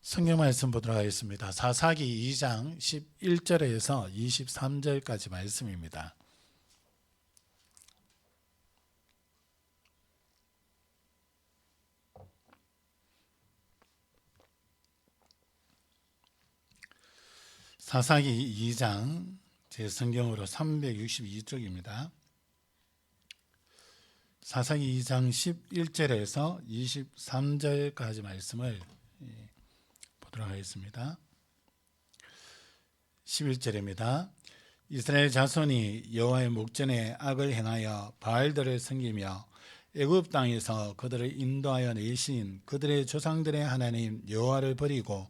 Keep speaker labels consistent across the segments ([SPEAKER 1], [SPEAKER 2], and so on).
[SPEAKER 1] 성경 말씀 보도록 하겠습니다. 사사기 2장 11절에서 23절까지 말씀입니다. 사사기 2장 제 성경으로 362쪽입니다. 사사기 2장 11절에서 23절까지 말씀을 보도록 하겠습니다. 11절입니다. 이스라엘 자손이 여호와의 목전에 악을 행하여 바알들을 섬기며 애굽 땅에서 그들을 인도하여 내신 그들의 조상들의 하나님 여호와를 버리고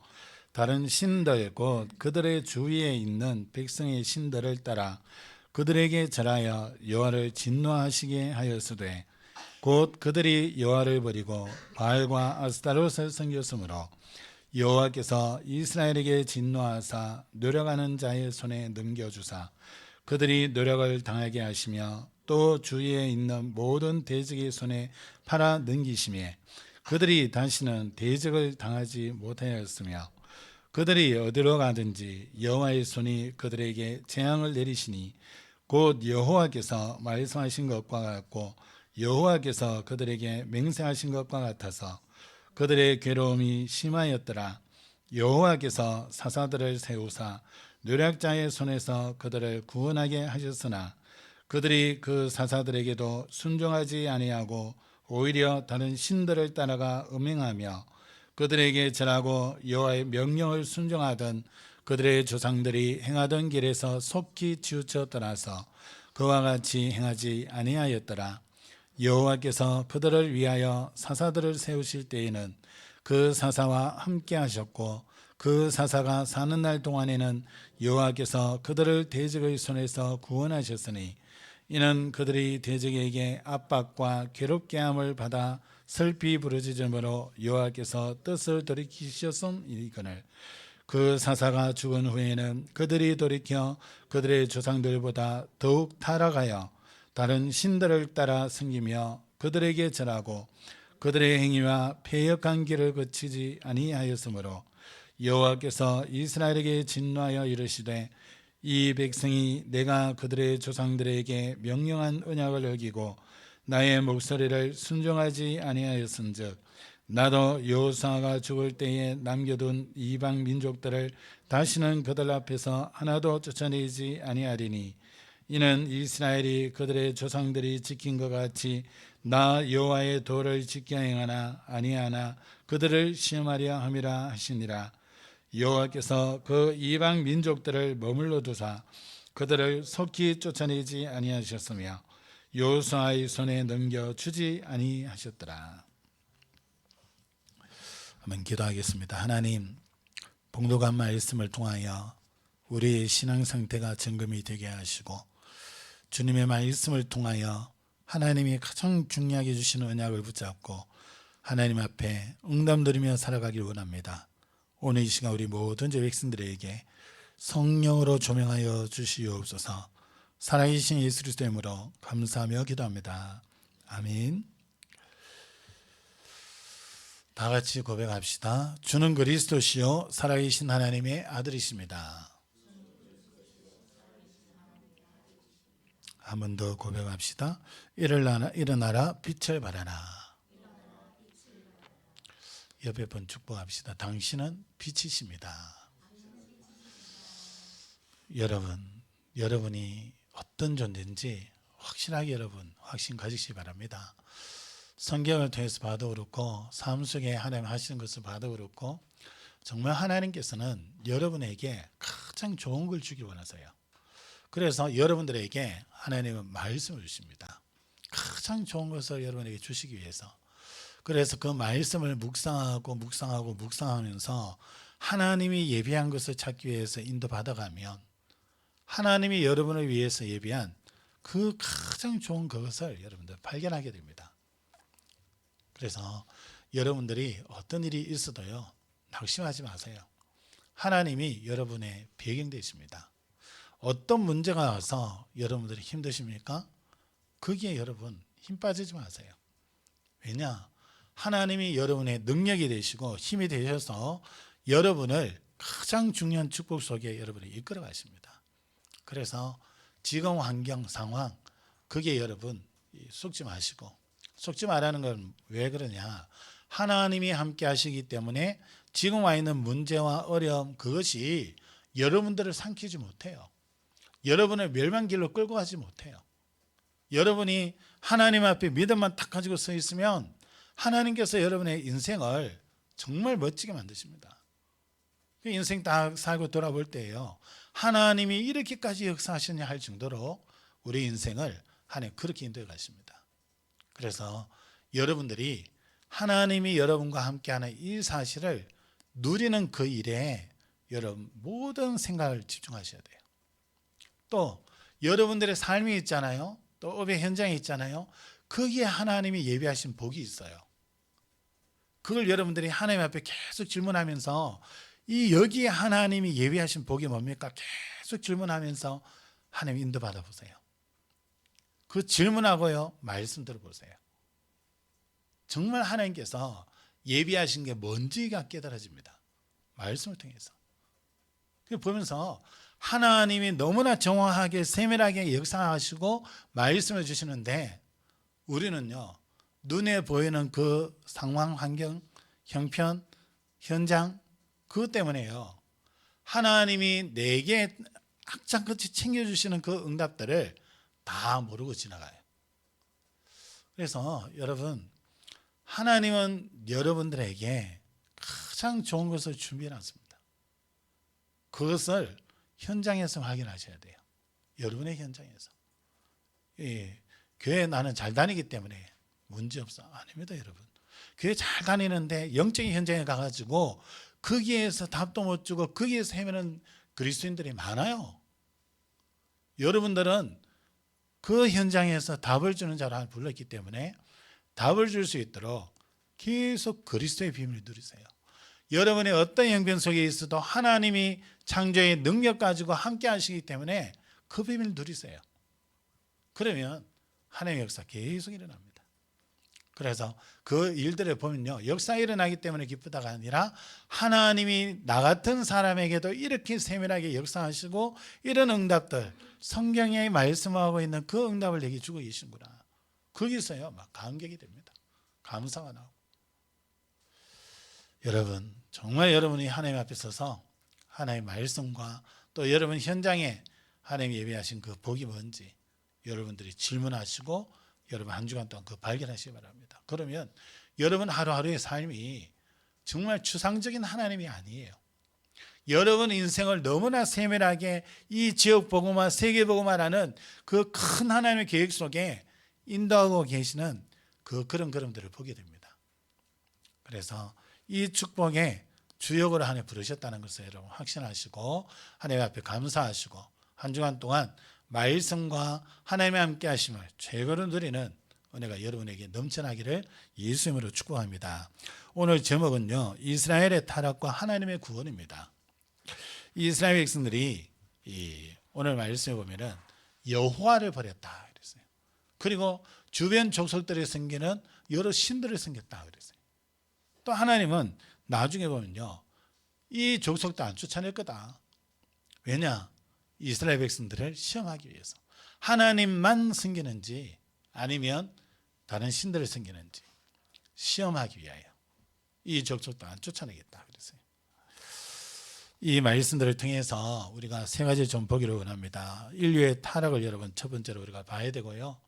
[SPEAKER 1] 다른 신들 곧 그들의 주위에 있는 백성의 신들을 따라 그들에게 절하여 여호와를 진노하시게 하였으되 곧 그들이 여호와를 버리고 바알과 아스타롯을 섬겼으므로 여호와께서 이스라엘에게 진노하사 노력하는 자의 손에 넘겨주사 그들이 노력을 당하게 하시며 또 주위에 있는 모든 대적의 손에 팔아 넘기시며 그들이 다시는 대적을 당하지 못하였으며 그들이 어디로 가든지 여호와의 손이 그들에게 재앙을 내리시니 곧 여호와께서 말씀하신 것과 같고 여호와께서 그들에게 맹세하신 것과 같아서 그들의 괴로움이 심하였더라. 여호와께서 사사들을 세우사 노략자의 손에서 그들을 구원하게 하셨으나 그들이 그 사사들에게도 순종하지 아니하고 오히려 다른 신들을 따라가 음행하며 그들에게 절하고 여호와의 명령을 순종하던 그들의 조상들이 행하던 길에서 속히 치우쳐 떠나서 그와 같이 행하지 아니하였더라. 여호와께서 그들을 위하여 사사들을 세우실 때에는 그 사사와 함께 하셨고 그 사사가 사는 날 동안에는 여호와께서 그들을 대적의 손에서 구원하셨으니 이는 그들이 대적에게 압박과 괴롭게 함을 받아 슬피 부르짖음으로 여호와께서 뜻을 돌이키셨음이거늘 그 사사가 죽은 후에는 그들이 돌이켜 그들의 조상들보다 더욱 타락하여 다른 신들을 따라 섬기며 그들에게 절하고 그들의 행위와 패역한 길을 거치지 아니하였으므로 여호와께서 이스라엘에게 진노하여 이르시되 이 백성이 내가 그들의 조상들에게 명령한 언약을 어기고 나의 목소리를 순종하지 아니하였은즉 나도 여호수아가 죽을 때에 남겨둔 이방 민족들을 다시는 그들 앞에서 하나도 쫓아내지 아니하리니 이는 이스라엘이 그들의 조상들이 지킨 것 같이 나 여호와의 도를 지켜 행하나 아니하나 그들을 시험하려 함이라 하시니라. 여호와께서 그 이방 민족들을 머물러 두사 그들을 속히 쫓아내지 아니하셨으며 여호수아의 손에 넘겨 주지 아니하셨더라. 한번 기도하겠습니다. 하나님, 봉독한 말씀을 통하여 우리의 신앙 상태가 점검이 되게 하시고 주님의 말씀을 통하여 하나님이 가장 중요하게 주시는 언약을 붙잡고 하나님 앞에 응답 드리며 살아가길 원합니다. 오늘 이 시간 우리 모든 백성들에게 성령으로 조명하여 주시옵소서. 살아계신 예수 그리스도의 이름으로 감사하며 기도합니다. 아멘. 다 같이 고백합시다. 주는 그리스도시요 살아계신 하나님의 아들이십니다. 한 번 더 고백합시다. 일어나라 빛을 발하라. 옆에 분 축복합시다. 당신은 빛이십니다. 여러분이 어떤 존재인지 확실하게 여러분 확신 가지시기 바랍니다. 성경을 통해서 봐도 그렇고 삶 속에 하나님 하시는 것을 봐도 그렇고 정말 하나님께서는 여러분에게 가장 좋은 걸 주길 원하세요. 그래서 여러분들에게 하나님은 말씀을 주십니다. 가장 좋은 것을 여러분에게 주시기 위해서. 그래서 그 말씀을 묵상하면서 하나님이 예비한 것을 찾기 위해서 인도받아가면 하나님이 여러분을 위해서 예비한 그 가장 좋은 그것을 여러분들 발견하게 됩니다. 그래서 여러분들이 어떤 일이 있어도요 낙심하지 마세요. 하나님이 여러분의 배경 되십니다. 어떤 문제가 와서 여러분들이 힘드십니까? 거기에 여러분 힘 빠지지 마세요. 왜냐? 하나님이 여러분의 능력이 되시고 힘이 되셔서 여러분을 가장 중요한 축복 속에 여러분을 이끌어 가십니다. 그래서 지금 환경 상황 그게 여러분 속지 마시고, 속지 말라는 건 왜 그러냐, 하나님이 함께 하시기 때문에 지금 와 있는 문제와 어려움 그것이 여러분들을 삼키지 못해요. 여러분을 멸망길로 끌고 가지 못해요. 여러분이 하나님 앞에 믿음만 딱 가지고 서 있으면 하나님께서 여러분의 인생을 정말 멋지게 만드십니다. 인생 딱 살고 돌아볼 때예요, 하나님이 이렇게까지 역사하셨냐 할 정도로 우리 인생을 하나님 그렇게 인도해 가십니다. 그래서 여러분들이 하나님이 여러분과 함께하는 이 사실을 누리는 그 일에 여러분 모든 생각을 집중하셔야 돼요. 또 여러분들의 삶이 있잖아요. 또 업의 현장이 있잖아요. 거기에 하나님이 예비하신 복이 있어요. 그걸 여러분들이 하나님 앞에 계속 질문하면서 이 여기에 하나님이 예비하신 복이 뭡니까? 계속 질문하면서 하나님 인도 받아보세요. 그 질문하고요, 말씀 들어보세요. 정말 하나님께서 예비하신 게 뭔지가 깨달아집니다. 말씀을 통해서. 보면서 하나님이 너무나 정확하게 세밀하게 역사하시고 말씀을 주시는데 우리는요, 눈에 보이는 그 상황, 환경, 형편, 현장 그것 때문에요, 하나님이 내게 악착같이 챙겨주시는 그 응답들을 다 모르고 지나가요. 그래서 여러분, 하나님은 여러분들에게 가장 좋은 것을 준비해 놨습니다. 그것을 현장에서 확인하셔야 돼요. 여러분의 현장에서. 교회 나는 잘 다니기 때문에 문제 없어. 아닙니다, 여러분. 교회 잘 다니는데 영적인 현장에 가가지고 거기에서 답도 못 주고 거기에서 헤매는 그리스도인들이 많아요. 여러분들은 그 현장에서 답을 주는 자를 불렀기 때문에 답을 줄 수 있도록 계속 그리스도의 비밀을 누리세요. 여러분의 어떤 형편 속에 있어도 하나님이 창조의 능력 가지고 함께 하시기 때문에 그 비밀을 누리세요. 그러면 하나님의 역사 계속 일어납니다. 그래서 그 일들을 보면요, 역사 일어나기 때문에 기쁘다가 아니라 하나님이 나 같은 사람에게도 이렇게 세밀하게 역사하시고 이런 응답들, 성경에 말씀하고 있는 그 응답을 내게 주고 계신구나. 거기서요 막 감격이 됩니다. 감사가 나오고. 여러분, 정말 여러분이 하나님 앞에 서서 하나님의 말씀과 또 여러분 현장에 하나님이 예비하신 그 복이 뭔지 여러분들이 질문하시고 여러분 한 주간 동안 그 발견하시기 바랍니다. 그러면 여러분 하루하루의 삶이 정말 추상적인 하나님이 아니에요. 여러분 인생을 너무나 세밀하게 이 지역 복음화, 세계 복음화라는 그 큰 하나님의 계획 속에 인도하고 계시는 그런 걸음들을 보게 됩니다. 그래서 이 축복의 주역으로 하나님 부르셨다는 것을 여러분 확신하시고 하나님 앞에 감사하시고 한 주간 동안 말씀과 하나님의 함께 하심을 최고로 누리는 은혜가 여러분에게 넘쳐나기를 예수님으로 축복합니다. 오늘 제목은요, 이스라엘의 타락과 하나님의 구원입니다. 이스라엘 백성들이 오늘 말씀에 보면은 여호와를 버렸다 그랬어요. 그리고 주변 족속들이 섬기는 여러 신들을 섬겼다 그랬어요. 또 하나님은 나중에 보면요, 이 족속도 안 쫓아낼 거다. 왜냐? 이스라엘 백성들을 시험하기 위해서. 하나님만 섬기는지 아니면 다른 신들을 섬기는지 시험하기 위하여 이 족속도 안 쫓아내겠다 그랬어요. 이 말씀들을 통해서 우리가 세 가지 좀 보기를 원합니다. 인류의 타락을 여러분 첫 번째로 우리가 봐야 되고요.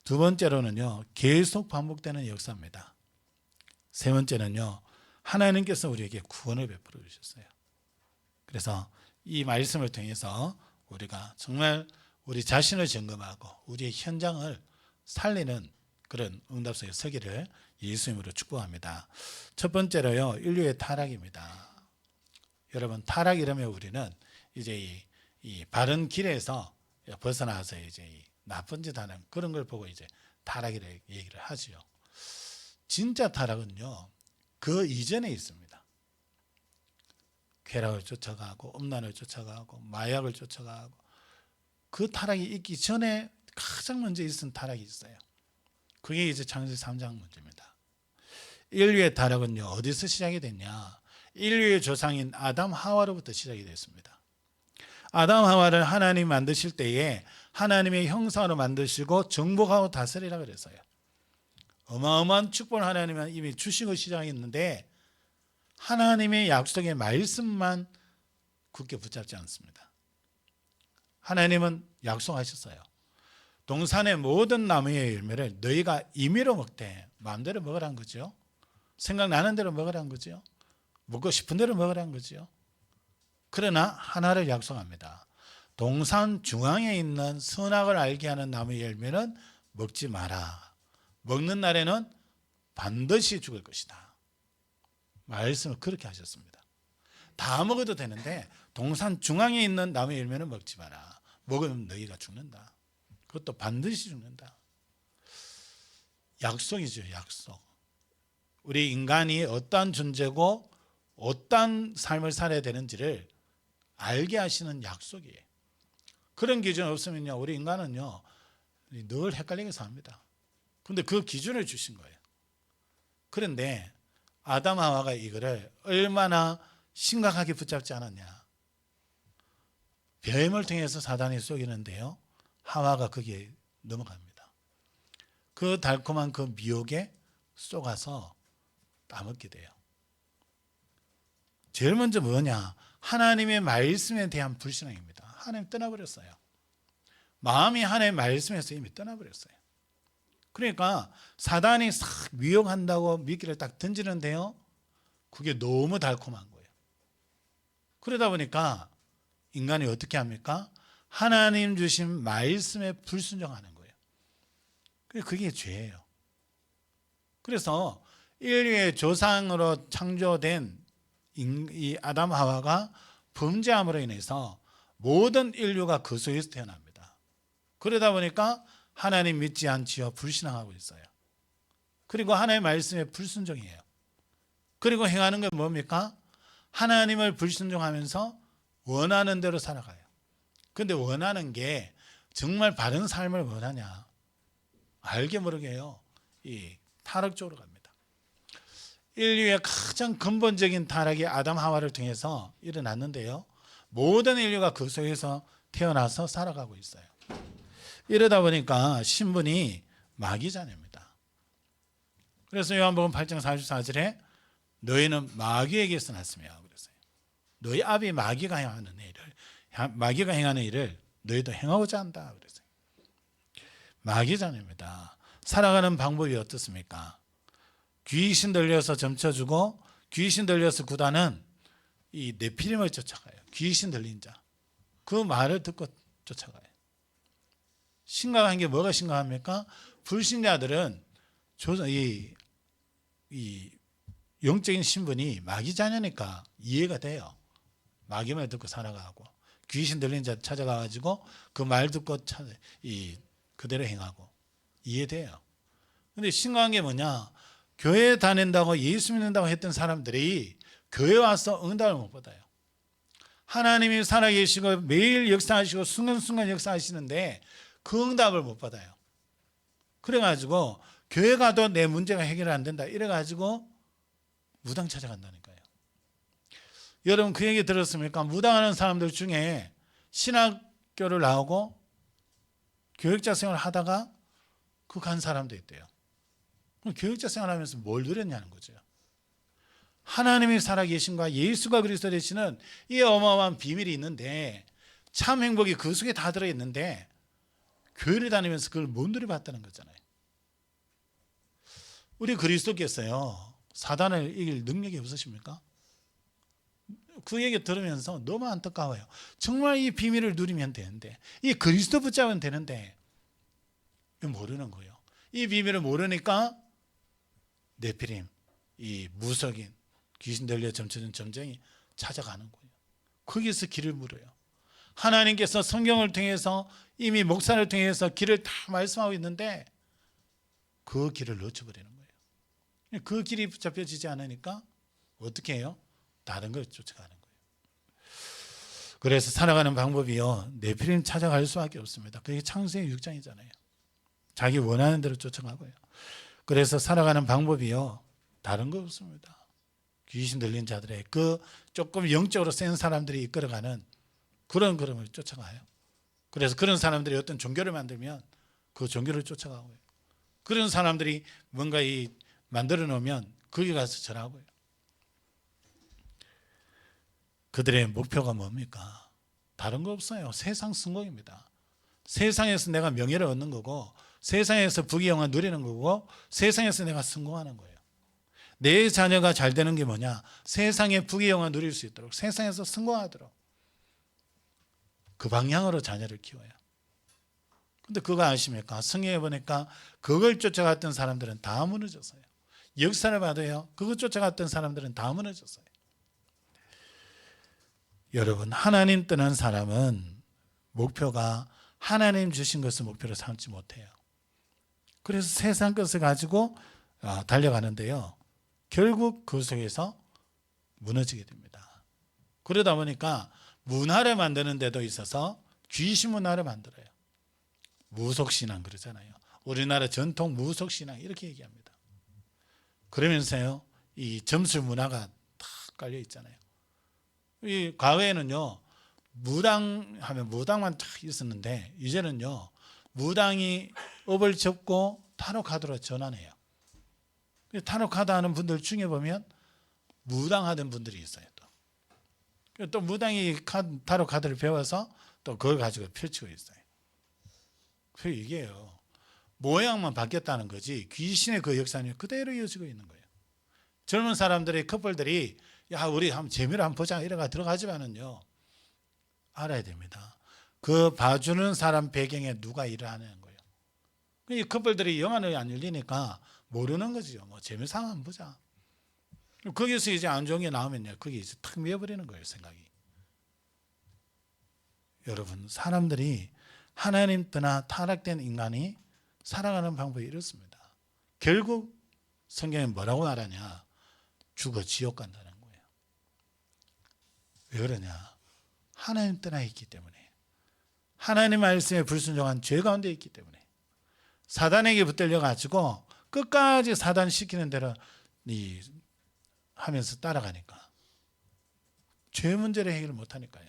[SPEAKER 1] 두 번째로는요, 계속 반복되는 역사입니다. 세 번째는요, 하나님께서 우리에게 구원을 베풀어 주셨어요. 그래서 이 말씀을 통해서 우리가 정말 우리 자신을 점검하고 우리의 현장을 살리는 그런 응답 속에 서기를 예수님으로 축복합니다. 첫 번째로요, 인류의 타락입니다. 여러분, 타락 이러면 우리는 이제 이 바른 길에서 벗어나서 이제 이 나쁜 짓 하는 그런 걸 보고 이제 타락이라고 얘기를 하지요. 진짜 타락은요, 그 이전에 있습니다. 쾌락을 쫓아가고 음란을 쫓아가고 마약을 쫓아가고 그 타락이 있기 전에 가장 먼저 있은 타락이 있어요. 그게 이제 창세기 3장 문제입니다. 인류의 타락은요, 어디서 시작이 됐냐? 인류의 조상인 아담 하와로부터 시작이 됐습니다. 아담 하와를 하나님 만드실 때에 하나님의 형상으로 만드시고 정복하고 다스리라 그랬어요. 어마어마한 축복을 하나님은 이미 주시고 시작했는데 하나님의 약속의 말씀만 굳게 붙잡지 않습니다. 하나님은 약속하셨어요. 동산의 모든 나무의 열매를 너희가 임의로 먹되 마음대로 먹으라는 거죠. 생각나는 대로 먹으라는 거죠. 먹고 싶은 대로 먹으라는 거죠. 그러나 하나를 약속합니다. 동산 중앙에 있는 선악을 알게 하는 나무의 열매는 먹지 마라. 먹는 날에는 반드시 죽을 것이다. 말씀을 그렇게 하셨습니다. 다 먹어도 되는데 동산 중앙에 있는 나무의 열매는 먹지 마라. 먹으면 너희가 죽는다. 그것도 반드시 죽는다. 약속이죠, 약속. 우리 인간이 어떠한 존재고 어떠한 삶을 살아야 되는지를 알게 하시는 약속이에요. 그런 기준 없으면요, 우리 인간은요 늘 헷갈리게 삽니다. 그런데 그 기준을 주신 거예요. 그런데 아담 하와가 이거를 얼마나 심각하게 붙잡지 않았냐. 뱀을 통해서 사단이 속이는데요, 하와가 거기에 넘어갑니다. 그 달콤한 그 미혹에 속아서 따먹게 돼요. 제일 먼저 뭐냐? 하나님의 말씀에 대한 불신앙입니다. 하나님 떠나버렸어요. 마음이 하나님의 말씀에서 이미 떠나버렸어요. 그러니까 사단이 싹 미혹한다고 미끼를 딱 던지는데요, 그게 너무 달콤한 거예요. 그러다 보니까 인간이 어떻게 합니까? 하나님 주신 말씀에 불순종하는 거예요. 그게 죄예요. 그래서 인류의 조상으로 창조된 이 아담 하와가 범죄함으로 인해서 모든 인류가 그 속에서 태어납니다. 그러다 보니까 하나님 믿지 않지요, 불신앙하고 있어요. 그리고 하나님의 말씀에 불순종이에요. 그리고 행하는 게 뭡니까? 하나님을 불순종하면서 원하는 대로 살아가요. 그런데 원하는 게 정말 바른 삶을 원하냐? 알게 모르게요, 이 타락 쪽으로 갑니다. 인류의 가장 근본적인 타락이 아담 하와를 통해서 일어났는데요, 모든 인류가 그 속에서 태어나서 살아가고 있어요. 이러다 보니까 신분이 마귀 자녀입니다. 그래서 요한복음 8장 44절에 너희는 마귀에게서 났으며 그랬어요. 너희 아비 마귀가 행하는 일을 너희도 행하고자 한다 그랬어요. 마귀 자녀입니다. 살아가는 방법이 어떻습니까? 귀신 들려서 점쳐주고 귀신 들려서 구다는 이 네피림을 쫓아가요. 귀신 들린 자. 그 말을 듣고 쫓아가요. 심각한 게 뭐가 심각합니까? 불신자들은 이 영적인 신분이 마귀 자녀니까 이해가 돼요. 마귀 말 듣고 살아가고 귀신 들린 자 찾아가가지고 그 말 듣고 그대로 행하고 이해돼요. 근데 심각한 게 뭐냐? 교회 다닌다고 예수 믿는다고 했던 사람들이 교회 와서 응답을 못 받아요. 하나님이 살아계시고 매일 역사하시고 순간순간 역사하시는데 그 응답을 못 받아요. 그래가지고 교회 가도 내 문제가 해결 안 된다 이래가지고 무당 찾아간다니까요. 여러분 그 얘기 들었습니까? 무당하는 사람들 중에 신학교를 나오고 교육자 생활을 하다가 그 간 사람도 있대요. 그럼 교육자 생활하면서 뭘 누렸냐는 거죠. 하나님이 살아계신과 예수가 그리스도 되시는 이 어마어마한 비밀이 있는데 참 행복이 그 속에 다 들어있는데 교회를 다니면서 그걸 못 누려봤다는 거잖아요. 우리 그리스도께서요 사단을 이길 능력이 없으십니까? 그 얘기 들으면서 너무 안타까워요. 정말 이 비밀을 누리면 되는데 이 그리스도 붙잡으면 되는데 모르는 거예요. 이 비밀을 모르니까 네피림, 이 무속인 귀신 들려 점쳐준 점쟁이 찾아가는 거예요. 거기서 길을 물어요. 하나님께서 성경을 통해서 이미 목사를 통해서 길을 다 말씀하고 있는데 그 길을 놓쳐버리는 거예요. 그 길이 잡혀지지 않으니까 어떻게 해요? 다른 걸 쫓아가는 거예요. 그래서 살아가는 방법이요, 네피림 찾아갈 수밖에 없습니다. 그게 창세기 6장이잖아요. 자기 원하는 대로 쫓아가고요. 그래서 살아가는 방법이요, 다른 거 없습니다. 귀신 들린 자들의 그 조금 영적으로 센 사람들이 이끌어가는 그런 걸음을 쫓아가요. 그래서 그런 사람들이 어떤 종교를 만들면 그 종교를 쫓아가고요. 그런 사람들이 뭔가 만들어 놓으면 거기 가서 절하고요. 그들의 목표가 뭡니까? 다른 거 없어요. 세상 성공입니다. 세상에서 내가 명예를 얻는 거고, 세상에서 부귀영화 누리는 거고, 세상에서 내가 성공하는 거예요. 내 자녀가 잘 되는 게 뭐냐? 세상에 부귀영화 누릴 수 있도록, 세상에서 성공하도록 그 방향으로 자녀를 키워요. 근데 그거 아십니까? 성경에 보니까 그걸 쫓아갔던 사람들은 다 무너졌어요. 역사를 봐도요, 그거 쫓아갔던 사람들은 다 무너졌어요. 여러분, 하나님 떠난 사람은 목표가 하나님 주신 것을 목표로 삼지 못해요. 그래서 세상 것을 가지고 달려가는데요, 결국 그 속에서 무너지게 됩니다. 그러다 보니까 문화를 만드는 데도 있어서 귀신 문화를 만들어요. 무속신앙 그러잖아요. 우리나라 전통 무속신앙 이렇게 얘기합니다. 그러면서요, 이 점술 문화가 탁 깔려 있잖아요. 이 과거에는요, 무당하면 무당만 딱 있었는데, 이제는요, 무당이 업을 접고 타로 카드로 전환해요. 타로 카드 하는 분들 중에 보면 무당하던 분들이 있어요. 또 무당이 타로 카드를 배워서 또 그걸 가지고 펼치고 있어요. 그래서 이게요, 모양만 바뀌었다는 거지 귀신의 그 역사는 그대로 이어지고 있는 거예요. 젊은 사람들의 커플들이 야, 우리 한번 재미로 한번 보자 이래가 들어가지만은요, 알아야 됩니다. 그 봐주는 사람 배경에 누가 일을 하는 거예요. 이 커플들이 영안이 안 열리니까 모르는 거죠. 뭐 재미삼아 한번 보자. 거기서 이제 안 좋은 게 나오면요, 거기 이제 탁 미어버리는 거예요, 생각이. 여러분, 사람들이 하나님 떠나 타락된 인간이 살아가는 방법이 이렇습니다. 결국 성경에 뭐라고 말하냐? 죽어 지옥 간다는 거예요. 왜 그러냐? 하나님 떠나 있기 때문에, 하나님 말씀에 불순종한 죄 가운데 있기 때문에, 사단에게 붙들려 가지고 끝까지 사단 시키는 대로 하면서 따라가니까 죄 문제를 해결 못하니까요,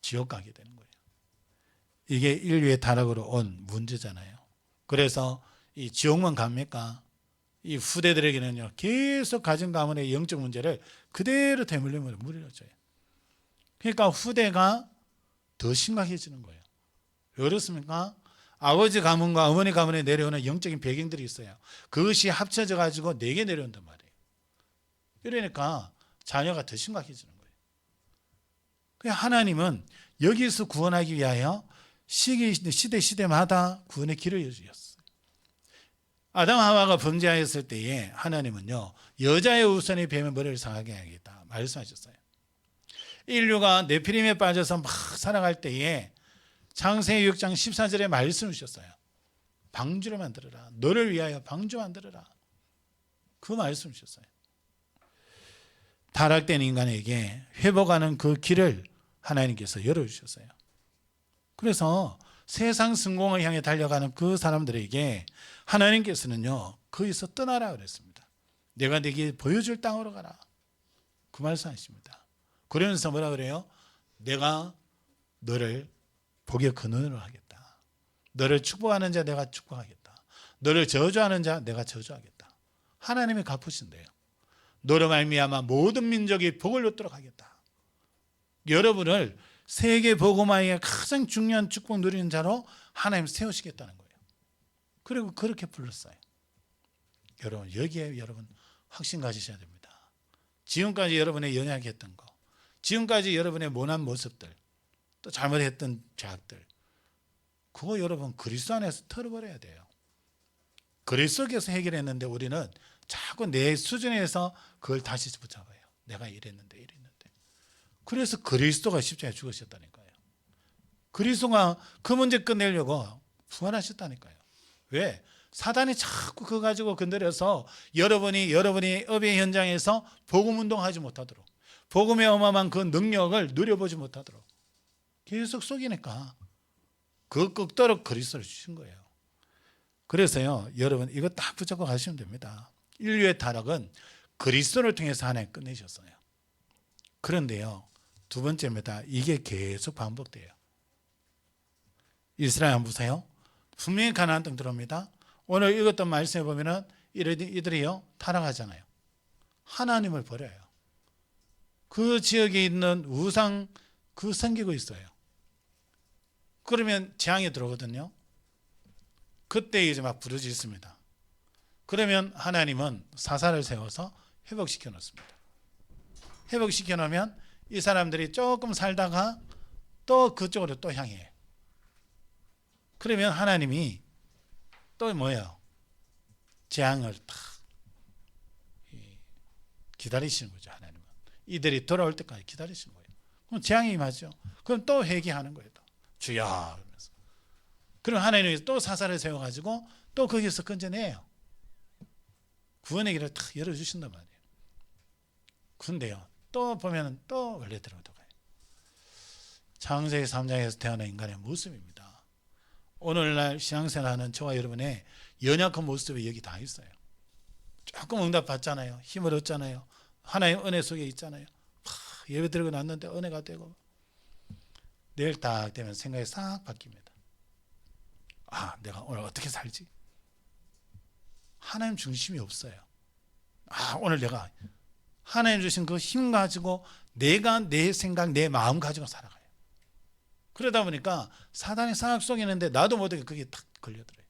[SPEAKER 1] 지옥 가게 되는 거예요. 이게 인류의 타락으로 온 문제잖아요. 그래서 이 지옥만 갑니까? 이 후대들에게는요, 계속 가정 가문의 영적 문제를 그대로 대물림으로 물려줘요. 그러니까 후대가 더 심각해지는 거예요. 왜 그렇습니까? 아버지 가문과 어머니 가문에 내려오는 영적인 배경들이 있어요. 그것이 합쳐져 가지고 내게 내려온단 말이에요. 이러니까 자녀가 더 심각해지는 거예요. 그러니까 하나님은 여기서 구원하기 위하여 시대마다 구원의 길을 여주셨어요. 아담 하와가 범죄하였을 때에 하나님은요, 여자의 우선이 뱀의 머리를 상하게 하겠다 말씀하셨어요. 인류가 네피림에 빠져서 막 살아갈 때에 창세기 6장 14절에 말씀을 주셨어요. 방주를 만들어라. 너를 위하여 방주 만들어라. 그 말씀을 주셨어요. 타락된 인간에게 회복하는 그 길을 하나님께서 열어주셨어요. 그래서 세상 성공을 향해 달려가는 그 사람들에게 하나님께서는요, 거기서 떠나라 그랬습니다. 내가 네게 보여줄 땅으로 가라. 그 말씀하십니다. 그러면서 뭐라 그래요? 내가 너를 복의 근원으로 하겠다. 너를 축복하는 자 내가 축복하겠다. 너를 저주하는 자 내가 저주하겠다. 하나님이 갚으신대요. 너로 말미암아 모든 민족이 복을 얻도록 하겠다. 여러분을 세계 복음화의 가장 중요한 축복 누리는 자로 하나님 세우시겠다는 거예요. 그리고 그렇게 불렀어요. 여러분, 여기에 여러분 확신 가지셔야 됩니다. 지금까지 여러분의 연약했던 거, 지금까지 여러분의 모난 모습들, 또 잘못했던 죄악들, 그거 여러분 그리스도 안에서 털어버려야 돼요. 그리스도께서 해결했는데 우리는 자꾸 내 수준에서 그걸 다시 붙잡아요. 내가 이랬는데. 그래서 그리스도가 십자가에 죽으셨다니까요. 그리스도가 그 문제 끝내려고 부활하셨다니까요. 왜? 사단이 자꾸 그거 가지고 건드려서 여러분이 업의 현장에서 복음 운동하지 못하도록, 복음의 어마어마한 그 능력을 누려보지 못하도록 계속 속이니까 그 극도로 그리스도를 주신 거예요. 그래서요, 여러분 이거 딱 붙잡고 가시면 됩니다. 인류의 타락은 그리스도를 통해서 하나님 끝내셨어요. 그런데요, 두 번째입니다. 이게 계속 반복돼요. 이스라엘 한번 보세요. 분명히 가나안 땅 들어옵니다. 오늘 읽었던 말씀에 보면은 이들이요 타락하잖아요. 하나님을 버려요. 그 지역에 있는 우상 그 섬기고 있어요. 그러면 재앙이 들어오거든요. 그때 이제 막 부르짖습니다. 그러면 하나님은 사사를 세워서 회복시켜 놓습니다. 회복시켜 놓으면 이 사람들이 조금 살다가 또 그쪽으로 또 향해요. 그러면 하나님이 또 뭐예요? 재앙을 탁 기다리시는 거죠. 하나님은 이들이 돌아올 때까지 기다리시는 거예요. 그럼 재앙이 임하죠. 그럼 또 회개하는 거예요. 또. 주여 그러면서. 그럼 하나님이 또 사사를 세워가지고 또 거기서 건져내요. 구원의 길을 탁 열어주신단 말이에요. 근데요 또 보면 또 원래대로 돌아가요. 창세기 3장에서 태어난 인간의 모습입니다. 오늘날 신앙생활하는 저와 여러분의 연약한 모습이 여기 다 있어요. 조금 응답 받잖아요. 힘을 얻잖아요. 하나의 은혜 속에 있잖아요. 예배 드리고 났는데 은혜가 되고 내일 딱 되면 생각이 싹 바뀝니다. 아, 내가 오늘 어떻게 살지? 하나님 중심이 없어요. 아, 오늘 내가 하나님 주신 그 힘 가지고 내가 내 생각, 내 마음 가지고 살아가요. 그러다 보니까 사단이 싹 속이는데 나도 모르게 그게 탁 걸려들어요.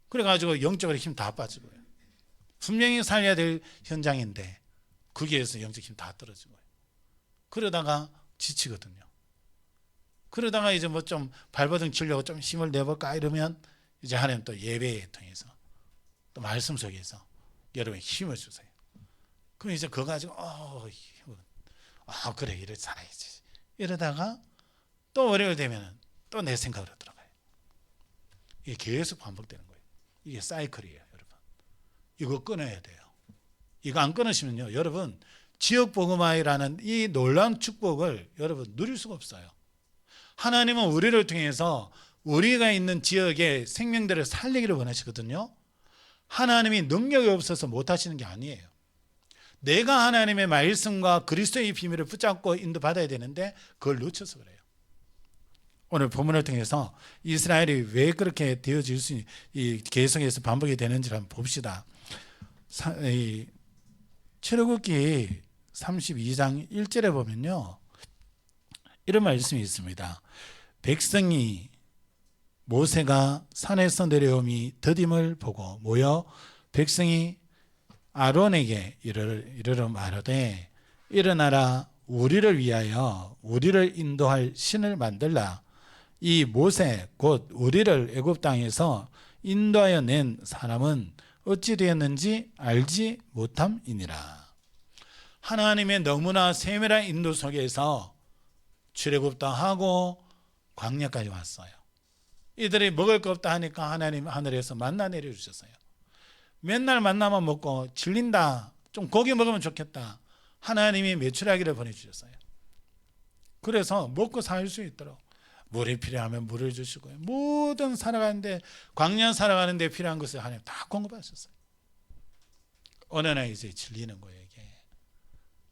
[SPEAKER 1] 그래가지고 영적으로 힘 다 빠지고요. 분명히 살려야 될 현장인데 거기에서 영적 힘 다 떨어지고요. 그러다가 지치거든요. 그러다가 이제 뭐 좀 발버둥 치려고 좀 힘을 내볼까 이러면 이제 하나님 또 예배에 통해서 또 말씀 속에서 여러분 힘을 주세요. 그럼 이제 그거 가지고 그래 이래 살아야지 이러다가 또 월요일 되면 또 내 생각으로 들어가요. 이게 계속 반복되는 거예요. 이게 사이클이에요, 여러분. 이거 끊어야 돼요. 이거 안 끊으시면요, 여러분 지역복음화라는 이 놀라운 축복을 여러분 누릴 수가 없어요. 하나님은 우리를 통해서 우리가 있는 지역의 생명들을 살리기를 원하시거든요. 하나님이 능력이 없어서 못하시는 게 아니에요. 내가 하나님의 말씀과 그리스도의 비밀을 붙잡고 인도받아야 되는데 그걸 놓쳐서 그래요. 오늘 본문을 통해서 이스라엘이 왜 그렇게 되어질 수 이 계속해서 반복이 되는지를 한번 봅시다. 출애굽기 32장 1절에 보면요, 이런 말씀이 있습니다. 백성이 모세가 산에서 내려옴이 더딤을 보고 모여 백성이 아론에게 이르러 말하되 일어나라 우리를 위하여 우리를 인도할 신을 만들라. 이 모세 곧 우리를 애굽 땅에서 인도하여 낸 사람은 어찌 되었는지 알지 못함이니라. 하나님의 너무나 세밀한 인도 속에서 출애굽도 하고 광야까지 왔어요. 이들이 먹을 거 없다 하니까 하나님 하늘에서 만나 내려주셨어요. 맨날 만나만 먹고 질린다, 좀 고기 먹으면 좋겠다, 하나님이 메추라기를 보내주셨어요. 그래서 먹고 살 수 있도록 물이 필요하면 물을 주시고요, 모든 살아가는데 광야 살아가는데 필요한 것을 하나님 다 공급하셨어요. 어느 날 이제 질리는 거예요. 이게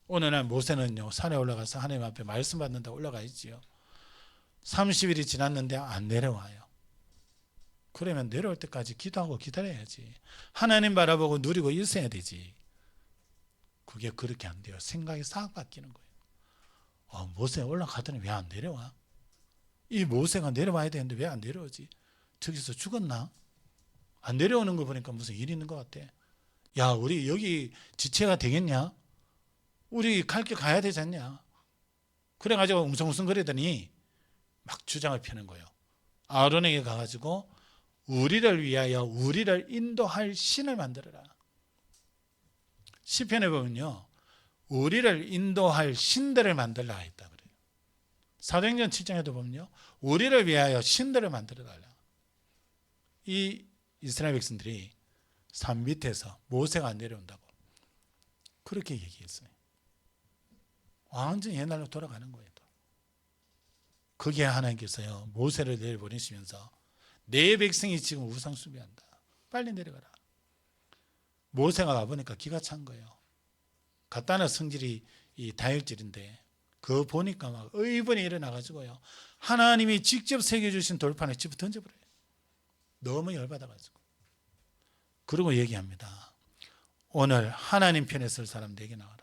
[SPEAKER 1] 어느 날 모세는요 산에 올라가서 하나님 앞에 말씀 받는다 올라가 있지요. 30일이 지났는데 안 내려와요. 그러면 내려올 때까지 기도하고 기다려야지. 하나님 바라보고 누리고 있어야 되지. 그게 그렇게 안 돼요. 생각이 싹 바뀌는 거예요. 모세 올라가더니 왜 안 내려와? 이 모세가 내려와야 되는데 왜 안 내려오지? 저기서 죽었나? 안 내려오는 거 보니까 무슨 일 있는 것 같아. 야, 우리 여기 지체가 되겠냐? 우리 갈 길 가야 되지 않냐? 그래가지고 웅성웅성 거리더니 막 주장을 펴는 거예요. 아론에게 가가지고 우리를 위하여 우리를 인도할 신을 만들어라. 시편에 보면요, 우리를 인도할 신들을 만들라 했다 그래요. 사도행전 7장에도 보면요, 우리를 위하여 신들을 만들어 달라. 이 이스라엘 백성들이 산 밑에서 모세가 안 내려온다고 그렇게 얘기했어요. 완전히 옛날로 돌아가는 거예요. 거기에 하나님께서요 모세를 내려보내시면서 내 백성이 지금 우상 숭배한다, 빨리 내려가라. 모세가 와보니까 기가 찬 거예요. 갖다는 성질이 이 다혈질인데 그거 보니까 막 의분이 일어나가지고요. 하나님이 직접 새겨주신 돌판에 집어 던져버려요. 너무 열받아가지고. 그리고 얘기합니다. 오늘 하나님 편에 설 사람 내게 나와라.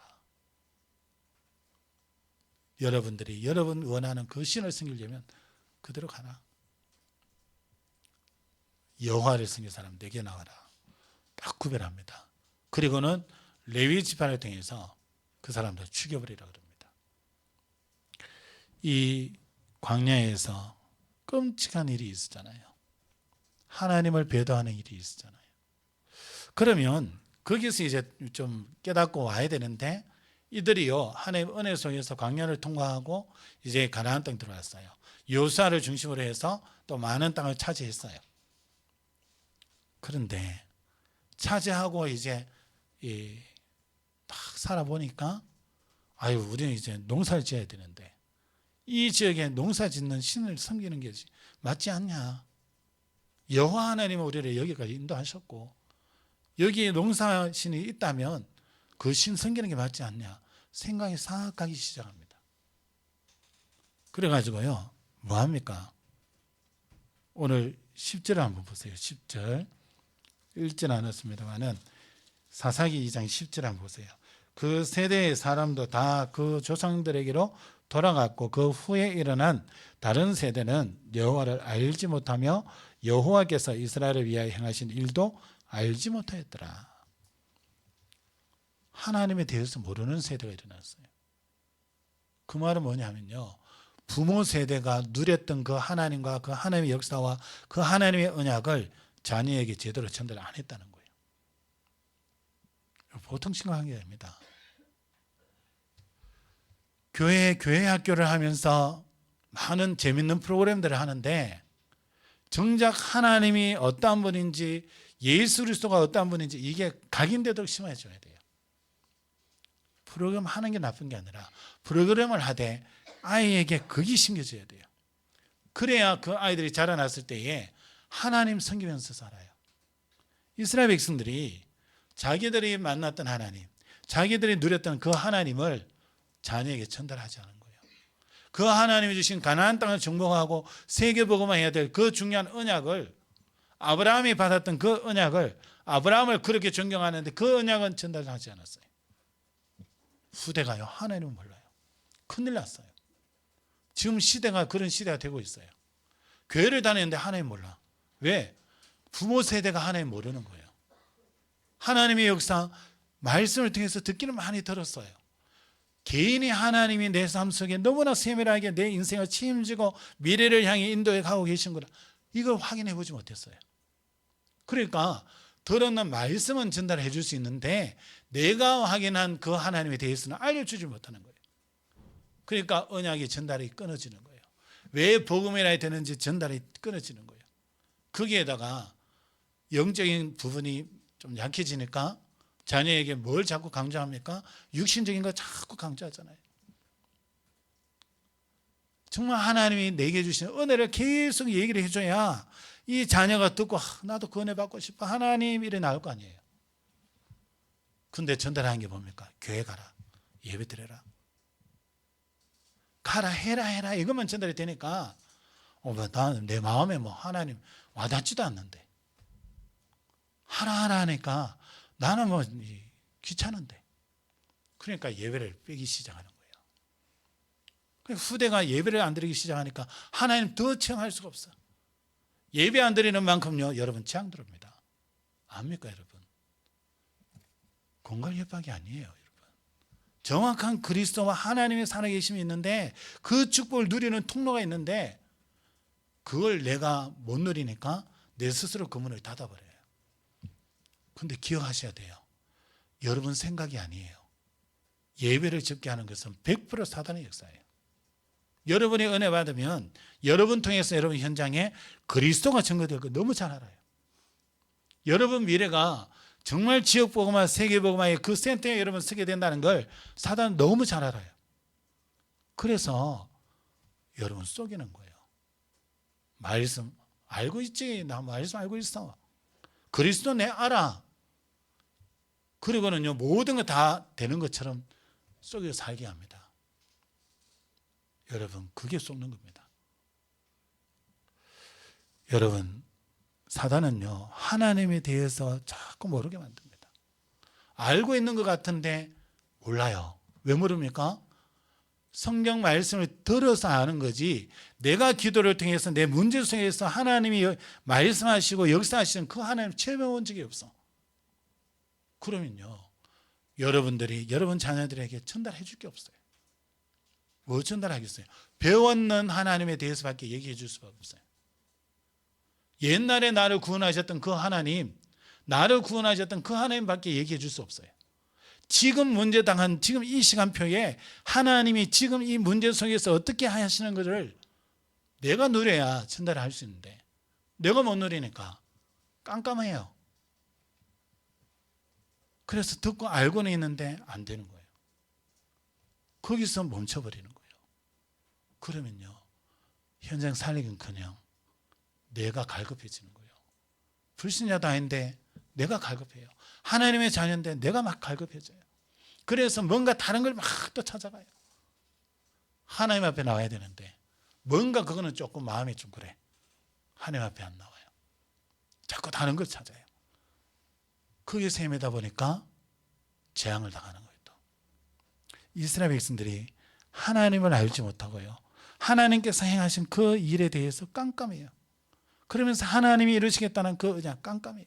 [SPEAKER 1] 여러분들이 여러분 원하는 그 신을 섬기려면 그대로 가라. 여호와를 섬길 사람 내게 나와라. 딱 구별합니다. 그리고는 레위 지파를 통해서 그 사람들 죽여버리라 그럽니다. 이 광야에서 끔찍한 일이 있었잖아요. 하나님을 배도하는 일이 있었잖아요. 그러면 거기서 이제 좀 깨닫고 와야 되는데 이들이요 하나님 은혜 속에서 광야를 통과하고 이제 가나안 땅 들어왔어요. 여호수아를 중심으로 해서 또 많은 땅을 차지했어요. 그런데 차지하고 이제 딱 살아보니까 아유 우리는 이제 농사를 지어야 되는데 이 지역에 농사 짓는 신을 섬기는 게 맞지 않냐. 여호와 하나님은 우리를 여기까지 인도하셨고 여기에 농사신이 있다면 그 신 섬기는 게 맞지 않냐 생각이 싹 가기 시작합니다. 그래가지고요 뭐합니까? 오늘 10절을 한번 보세요. 10절 읽지는 않았습니다만은 사사기 2장 10절 한번 보세요. 그 세대의 사람도 다 그 조상들에게로 돌아갔고 그 후에 일어난 다른 세대는 여호와를 알지 못하며 여호와께서 이스라엘을 위하여 행하신 일도 알지 못하였더라. 하나님에 대해서 모르는 세대가 일어났어요. 그 말은 뭐냐면요. 부모 세대가 누렸던 그 하나님과 그 하나님의 역사와 그 하나님의 언약을 자녀에게 제대로 전달 안 했다는 거예요. 보통 심각한 게 아닙니다. 교회 학교를 하면서 많은 재밌는 프로그램들을 하는데 정작 하나님이 어떠한 분인지 예수 그리스도가 어떠한 분인지 이게 각인되도록 심어줘야 돼요. 프로그램 하는 게 나쁜 게 아니라 프로그램을 하되 아이에게 그게 심겨져야 돼요. 그래야 그 아이들이 자라났을 때에 하나님 섬기면서 살아요. 이스라엘 백성들이 자기들이 만났던 하나님, 자기들이 누렸던 그 하나님을 자녀에게 전달하지 않은 거예요. 그 하나님이 주신 가나안 땅을 정복하고 세계복음화 해야 될 그 중요한 언약을 아브라함이 받았던 그 언약을 아브라함을 그렇게 존경하는데 그 언약은 전달하지 않았어요. 후대가요 하나님을 몰라요. 큰일 났어요. 지금 시대가 그런 시대가 되고 있어요. 교회를 다니는데 하나님 몰라. 왜? 부모 세대가 하나님 모르는 거예요. 하나님의 역사 말씀을 통해서 듣기는 많이 들었어요. 개인이 하나님이 내 삶 속에 너무나 세밀하게 내 인생을 책임지고 미래를 향해 인도해 가고 계신 거라 이걸 확인해 보지 못했어요. 그러니까 들었는 말씀은 전달해 줄 수 있는데 내가 확인한 그 하나님에 대해서는 알려주지 못하는 거예요. 그러니까 언약의 전달이 끊어지는 거예요. 왜 복음이라 되는지 전달이 끊어지는 거예요. 거기에다가 영적인 부분이 좀 약해지니까 자녀에게 뭘 자꾸 강조합니까? 육신적인 거 자꾸 강조하잖아요. 정말 하나님이 내게 주신 은혜를 계속 얘기를 해줘야 이 자녀가 듣고 나도 그 은혜 받고 싶어 하나님 이래 나올 거 아니에요. 근데 전달하는 게 뭡니까? 교회 가라, 예배 드려라, 가라, 해라 이것만 전달이 되니까 나는 내 마음에 뭐 하나님 와닿지도 않는데 하라 하니까 나는 뭐 귀찮은데 그러니까 예배를 빼기 시작하는 거예요. 후대가 예배를 안 드리기 시작하니까 하나님 더 체험할 수가 없어. 예배 안 드리는 만큼요 여러분 재앙 들어옵니다. 압니까 여러분? 공갈 협박이 아니에요 여러분. 정확한 그리스도와 하나님의 살아계심이 있는데 그 축복을 누리는 통로가 있는데 그걸 내가 못 누리니까 내 스스로 그 문을 닫아버려요. 근데 기억하셔야 돼요. 여러분 생각이 아니에요. 예배를 적게 하는 것은 100% 사단의 역사예요. 여러분이 은혜 받으면 여러분 통해서 여러분 현장에 그리스도가 증거될 거 너무 잘 알아요. 여러분 미래가 정말 지역복음화, 세계복음화의 그 센터에 여러분 서게 된다는 걸 사단은 너무 잘 알아요. 그래서 여러분 속이는 거예요. 말씀 알고 있지. 나 말씀 알고 있어. 그리스도 내 알아. 그리고는요 모든 거 다 되는 것처럼 속여 살게 합니다. 여러분 그게 속는 겁니다. 여러분 사단은요 하나님에 대해서 자꾸 모르게 만듭니다. 알고 있는 것 같은데 몰라요. 왜 모릅니까? 성경 말씀을 들어서 아는 거지, 내가 기도를 통해서 내 문제 속에서 하나님이 말씀하시고 역사하시는 그 하나님 체험해본 적이 없어. 그러면요 여러분들이 여러분 자녀들에게 전달해 줄 게 없어요. 뭐 전달하겠어요? 배웠는 하나님에 대해서밖에 얘기해 줄 수가 없어요. 옛날에 나를 구원하셨던 그 하나님, 나를 구원하셨던 그 하나님밖에 얘기해 줄 수 없어요. 지금 문제 당한 지금 이 시간표에 하나님이 지금 이 문제 속에서 어떻게 하시는 것을 내가 누려야 전달을 할 수 있는데 내가 못 누리니까 깜깜해요. 그래서 듣고 알고는 있는데 안 되는 거예요. 거기서 멈춰버리는 거예요. 그러면요 현장 살리긴커녕 내가 갈급해지는 거예요. 불신자도 아닌데 내가 갈급해요. 하나님의 자녀인데 내가 막 갈급해져요. 그래서 뭔가 다른 걸 막 또 찾아가요. 하나님 앞에 나와야 되는데 뭔가 그거는 조금 마음이 좀 그래. 하나님 앞에 안 나와요. 자꾸 다른 걸 찾아요. 거기서 헤매다 보니까 재앙을 당하는 거예요. 또 이스라엘 백성들이 하나님을 알지 못하고요 하나님께서 행하신 그 일에 대해서 깜깜해요. 그러면서 하나님이 이루시겠다는 그 그냥 깜깜해요.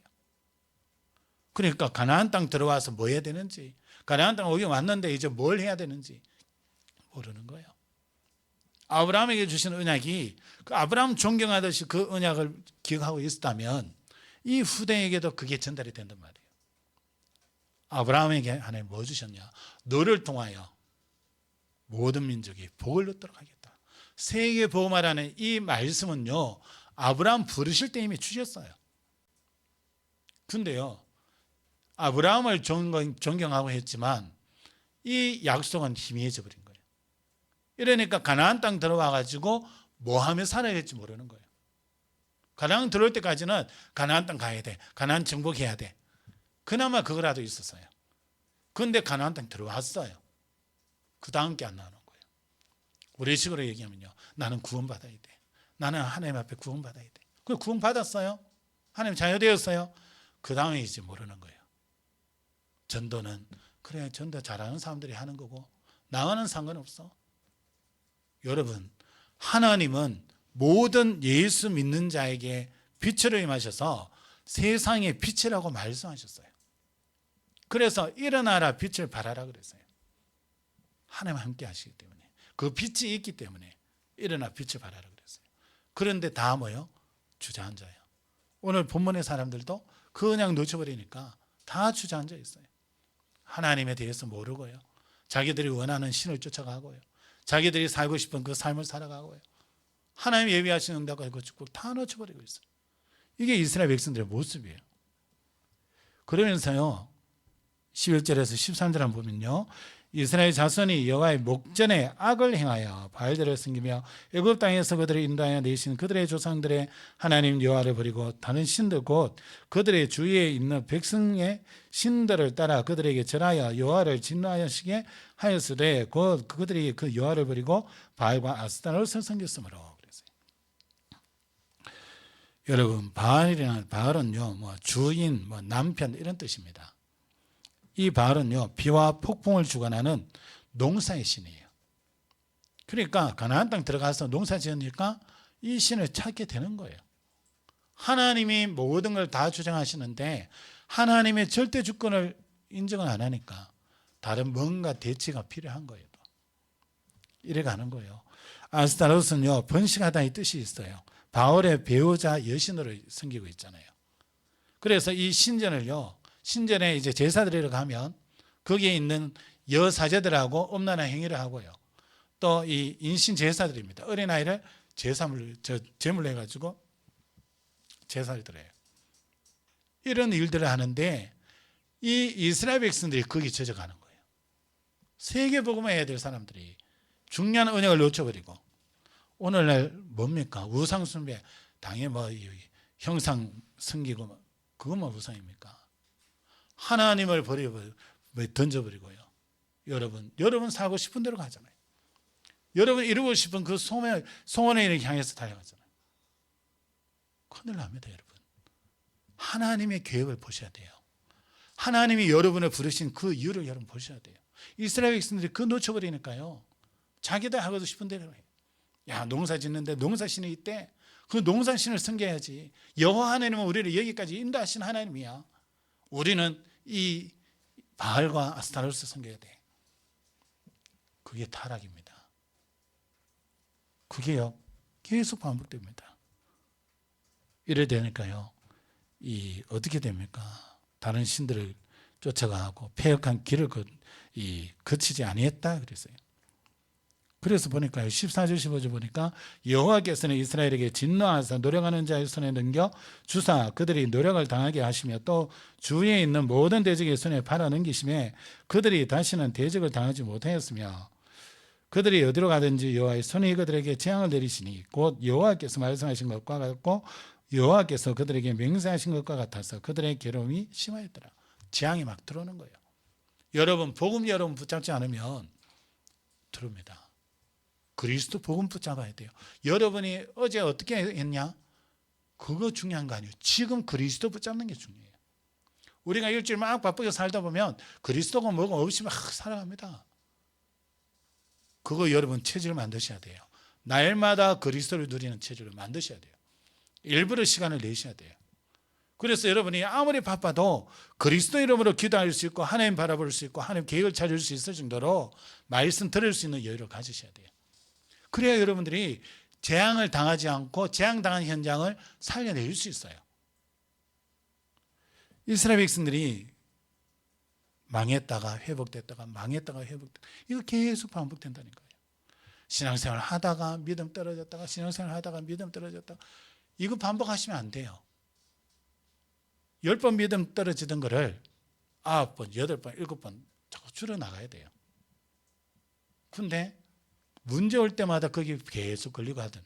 [SPEAKER 1] 그러니까 가나안 땅 들어와서 뭐 해야 되는지, 가나안 땅 오기 왔는데 이제 뭘 해야 되는지 모르는 거예요. 아브라함에게 주신 언약이 그 아브라함 존경하듯이 그 언약을 기억하고 있었다면 이 후대에게도 그게 전달이 된단 말이에요. 아브라함에게 하나님 뭐 주셨냐? 너를 통하여 모든 민족이 복을 얻도록 하겠다. 세계 복음화라는 이 말씀은요 아브라함 부르실 때 이미 주셨어요. 근데요 아브라함을 존경하고 했지만 이 약속은 희미해져 버린 거예요. 이러니까 가나안 땅 들어와 가지고 뭐 하며 살아야 될지 모르는 거예요. 가나안 들어올 때까지는 가나안 땅 가야 돼, 가나안 정복해야 돼, 그나마 그거라도 있었어요. 그런데 가나안 땅 들어왔어요. 그 다음 게 안 나오는 거예요. 우리 식으로 얘기하면요 나는 구원받아야 돼, 나는 하나님 앞에 구원받아야 돼. 그 구원받았어요. 하나님 자녀 되었어요. 그 다음에 이제 모르는 거예요. 전도는 그래 전도 잘하는 사람들이 하는 거고 나와는 상관없어. 여러분 하나님은 모든 예수 믿는 자에게 빛으로 임하셔서 세상의 빛이라고 말씀하셨어요. 그래서 일어나라 빛을 발하라 그랬어요. 하나님 함께 하시기 때문에 그 빛이 있기 때문에 일어나 빛을 발하라 그랬어요. 그런데 다 뭐요? 주저앉아요. 오늘 본문의 사람들도 그냥 놓쳐버리니까 다 주저앉아 있어요. 하나님에 대해서 모르고요 자기들이 원하는 신을 쫓아가고요 자기들이 살고 싶은 그 삶을 살아가고요 하나님 예비하시는다고 이거 죽고 다 놓쳐버리고 있어요. 이게 이스라엘 백성들의 모습이에요. 그러면서요 11절에서 13절 한번 보면요 이스라엘 자손이 여호와의 목전에 악을 행하여 바알들을 섬기며 애굽 땅에서 그들을 인도하여 내신 그들의 조상들의 하나님 여호와를 버리고 다른 신들 곧 그들의 주위에 있는 백성의 신들을 따라 그들에게 절하여 여호와를 진노하시게 하였으되 곧 그들이 그 여호와를 버리고 바알과 아스타롯을 섬겼으므로. 그랬어요. 여러분 바알은요 뭐 주인, 뭐 남편 이런 뜻입니다. 이 바알은요 비와 폭풍을 주관하는 농사의 신이에요. 그러니까 가나안 땅 들어가서 농사 지으니까 이 신을 찾게 되는 거예요. 하나님이 모든 걸 다 주장하시는데 하나님의 절대 주권을 인정을 안 하니까 다른 뭔가 대치가 필요한 거예요. 이래 가는 거예요. 아스타롯은요 번식하다의 뜻이 있어요. 바알의 배우자 여신으로 섬기고 있잖아요. 그래서 이 신전에 이제 제사 드리러 가면 거기에 있는 여사제들하고 음란한 행위를 하고요. 또 이 인신 제사드립니다. 어린아이를 제물로 해가지고 제사를 드려요. 이런 일들을 하는데 이 이스라엘 백성들이 거기 젖어가는 거예요. 세계복음을 해야 될 사람들이 중요한 언약을 놓쳐버리고 오늘날 뭡니까? 우상숭배, 당연히 뭐 형상 섬기고 그것만 우상입니까? 하나님을 던져버리고요. 여러분 살고 싶은 대로 가잖아요. 여러분 이루고 싶은 그 소원의 일을 향해서 달려가잖아요. 큰일 납니다, 여러분. 하나님의 계획을 보셔야 돼요. 하나님이 여러분을 부르신 그 이유를 여러분 보셔야 돼요. 이스라엘 백성들이 그거 놓쳐버리니까요. 자기들 하고 싶은 대로 해요. 야, 농사 짓는데 농사신이 있대. 그 농사신을 섬겨야지. 여호와 하나님은 우리를 여기까지 인도하신 하나님이야. 우리는 이 바알과 아스타로스 섬겨야 돼. 그게 타락입니다. 그게요, 계속 반복됩니다. 이래 되니까요, 어떻게 됩니까? 다른 신들을 쫓아가고 패역한 길을 거치지 아니했다 그랬어요. 그래서 보니까요, 14절 15절 보니까 여호와께서는 이스라엘에게 진노하사 노력하는 자의 손에 넘겨 주사 그들이 노력을 당하게 하시며 또 주위에 있는 모든 대적의 손에 팔아 넘기심에 그들이 다시는 대적을 당하지 못하였으며 그들이 어디로 가든지 여호와의 손이 그들에게 재앙을 내리시니 곧 여호와께서 말씀하신 것과 같고 여호와께서 그들에게 맹세하신 것과 같아서 그들의 괴로움이 심하였더라. 재앙이 막 들어오는 거예요. 여러분 복음 여러분 붙잡지 않으면 들어옵니다. 그리스도 복음 붙잡아야 돼요. 여러분이 어제 어떻게 했냐? 그거 중요한 거 아니에요. 지금 그리스도 붙잡는 게 중요해요. 우리가 일주일 막 바쁘게 살다 보면 그리스도가 뭐가 없이 막 살아갑니다. 그거 여러분 체질을 만드셔야 돼요. 날마다 그리스도를 누리는 체질을 만드셔야 돼요. 일부러 시간을 내셔야 돼요. 그래서 여러분이 아무리 바빠도 그리스도 이름으로 기도할 수 있고 하나님 바라볼 수 있고 하나님 계획을 찾을 수 있을 정도로 말씀 들을 수 있는 여유를 가지셔야 돼요. 그래야 여러분들이 재앙을 당하지 않고 재앙당한 현장을 살려낼 수 있어요. 이스라엘 백성들이 망했다가 회복됐다가 망했다가 회복됐다가 이거 계속 반복된다는 거예요. 신앙생활 하다가 믿음 떨어졌다가 신앙생활 하다가 믿음 떨어졌다가 이거 반복하시면 안 돼요. 10번 믿음 떨어지던 거를 9번, 8번, 7번 자꾸 줄여나가야 돼요. 근데 문제 올 때마다 거기 계속 걸리고 하든